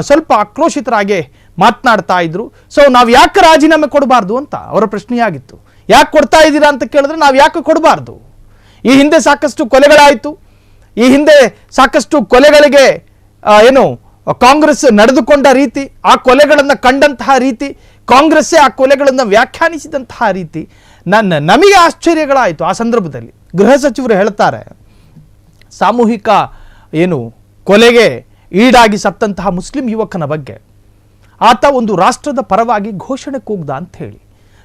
ಸ್ವಲ್ಪ ಆಕ್ರೋಶಿತರಾಗಿ ಮಾತನಾಡ್ತಾ ಇದ್ರು. ಸೊ ನಾವು ಯಾಕೆ ರಾಜೀನಾಮೆ ಕೊಡಬಾರ್ದು ಅಂತ ಅವರ ಪ್ರಶ್ನೆಯಾಗಿತ್ತು. ಯಾಕೆ ಕೊಡ್ತಾ ಇದ್ದೀರಾ ಅಂತ ಕೇಳಿದ್ರೆ ನಾವು ಯಾಕೆ ಕೊಡಬಾರ್ದು? ಈ ಹಿಂದೆ ಸಾಕಷ್ಟು ಕೊಲೆಗಳಾಯಿತು. ಈ ಹಿಂದೆ ಸಾಕಷ್ಟು ಕೊಲೆಗಳಿಗೆ ಕಾಂಗ್ರೆಸ್ ನಡೆದುಕೊಂಡ ರೀತಿ, ಆ ಕೊಲೆಗಳನ್ನು ಕಂಡಂತಹ ರೀತಿ, ಕಾಂಗ್ರೆಸ್ಸೇ ಆ ಕೊಲೆಗಳನ್ನು ವ್ಯಾಖ್ಯಾನಿಸಿದಂತಹ ರೀತಿ ನಮಗೆ ಆಶ್ಚರ್ಯಗಳಾಯಿತು. ಆ ಸಂದರ್ಭದಲ್ಲಿ ಗೃಹ ಸಚಿವರು ಹೇಳ್ತಾರೆ, ಸಾಮೂಹಿಕ ಕೊಲೆಗೆ ಈಡಾಗಿ ಸತ್ತಂತಹ ಮುಸ್ಲಿಂ ಯುವಕನ ಬಗ್ಗೆ ಆತ ಒಂದು ರಾಷ್ಟ್ರದ ಪರವಾಗಿ ಘೋಷಣೆ ಕೂಗ್ದ ಅಂತ ಹೇಳಿ,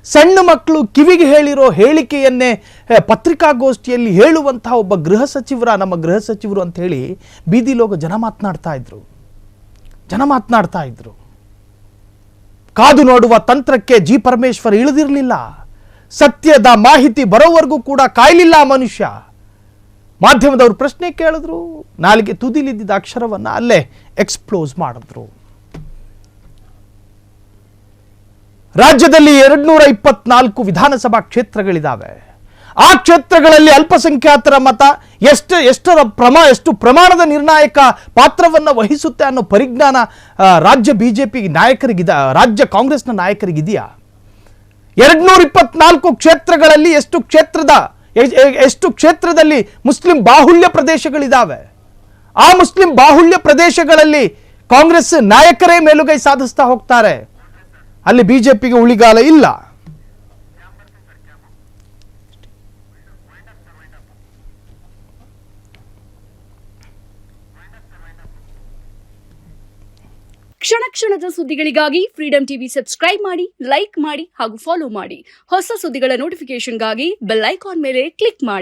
ಸಣ್ಣ ಮಕ್ಕಳು ಕಿವಿಗೆ ಹೇಳಿರೋ ಹೇಳಿಕೆಯನ್ನೇ ಪತ್ರಿಕಾಗೋಷ್ಠಿಯಲ್ಲಿ ಹೇಳುವಂತಹ ಒಬ್ಬ ನಮ್ಮ ಗೃಹ ಸಚಿವರು ಅಂತ ಹೇಳಿ ಬೀದಿಲೋಗ ಜನ ಮಾತನಾಡ್ತಾ ಇದ್ರು. ಕಾದು ನೋಡುವ ತಂತ್ರಕ್ಕೆ ಜಿ ಪರಮೇಶ್ವರ್ ಇಳಿದಿರಲಿಲ್ಲ. ಸತ್ಯದ ಮಾಹಿತಿ ಬರೋವರೆಗೂ ಕೂಡ ಕಾಯಲಿಲ್ಲ ಆ ಮನುಷ್ಯ. ಮಾಧ್ಯಮದವರು ಪ್ರಶ್ನೆ ಕೇಳಿದ್ರು, ನಾಲಿಗೆ ತುದಿಲಿದ್ದ ಅಕ್ಷರವನ್ನ ಅಲ್ಲೇ ಎಕ್ಸ್ಪ್ಲೋಸ್ ಮಾಡಿದ್ರು. ರಾಜ್ಯದಲ್ಲಿ 224 ವಿಧಾನಸಭಾ ಕ್ಷೇತ್ರಗಳಿದ್ದಾವೆ. ಆ ಕ್ಷೇತ್ರಗಳಲ್ಲಿ ಅಲ್ಪಸಂಖ್ಯಾತರ ಮತ ಎಷ್ಟು ಪ್ರಮಾಣದ ನಿರ್ಣಾಯಕ ಪಾತ್ರವನ್ನು ವಹಿಸುತ್ತೆ ಅನ್ನೋ ಪರಿಜ್ಞಾನ ರಾಜ್ಯ ಬಿಜೆಪಿ ನಾಯಕರಿಗಿದೆ, ರಾಜ್ಯ ಕಾಂಗ್ರೆಸ್ನ ನಾಯಕರಿಗಿದೆಯಾ? 224 ಕ್ಷೇತ್ರಗಳಲ್ಲಿ ಎಷ್ಟು ಕ್ಷೇತ್ರದಲ್ಲಿ ಮುಸ್ಲಿಂ ಬಾಹುಳ್ಯ ಪ್ರದೇಶಗಳಿದ್ದಾವೆ. ಆ ಮುಸ್ಲಿಂ ಬಾಹುಳ್ಯ ಪ್ರದೇಶಗಳಲ್ಲಿ ಕಾಂಗ್ರೆಸ್ ನಾಯಕರೇ ಮೇಲುಗೈ ಸಾಧಿಸ್ತಾ ಹೋಗ್ತಾರೆ. ಅಲ್ಲಿ ಬಿಜೆಪಿಗೆ ಉಳಿಗಾಲ ಇಲ್ಲ. ಕ್ಷಣ ಕ್ಷಣದ ಸುದ್ದಿಗಳಿಗಾಗಿ ಫ್ರೀಡಂ ಟಿವಿ ಸಬ್ಸ್ಕ್ರೈಬ್ ಮಾಡಿ, ಲೈಕ್ ಮಾಡಿ ಹಾಗೂ ಫಾಲೋ ಮಾಡಿ. ಹೊಸ ಸುದ್ದಿಗಳ ನೋಟಿಫಿಕೇಶನ್ಗಾಗಿ ಬೆಲ್ ಐಕಾನ್ ಮೇಲೆ ಕ್ಲಿಕ್ ಮಾಡಿ.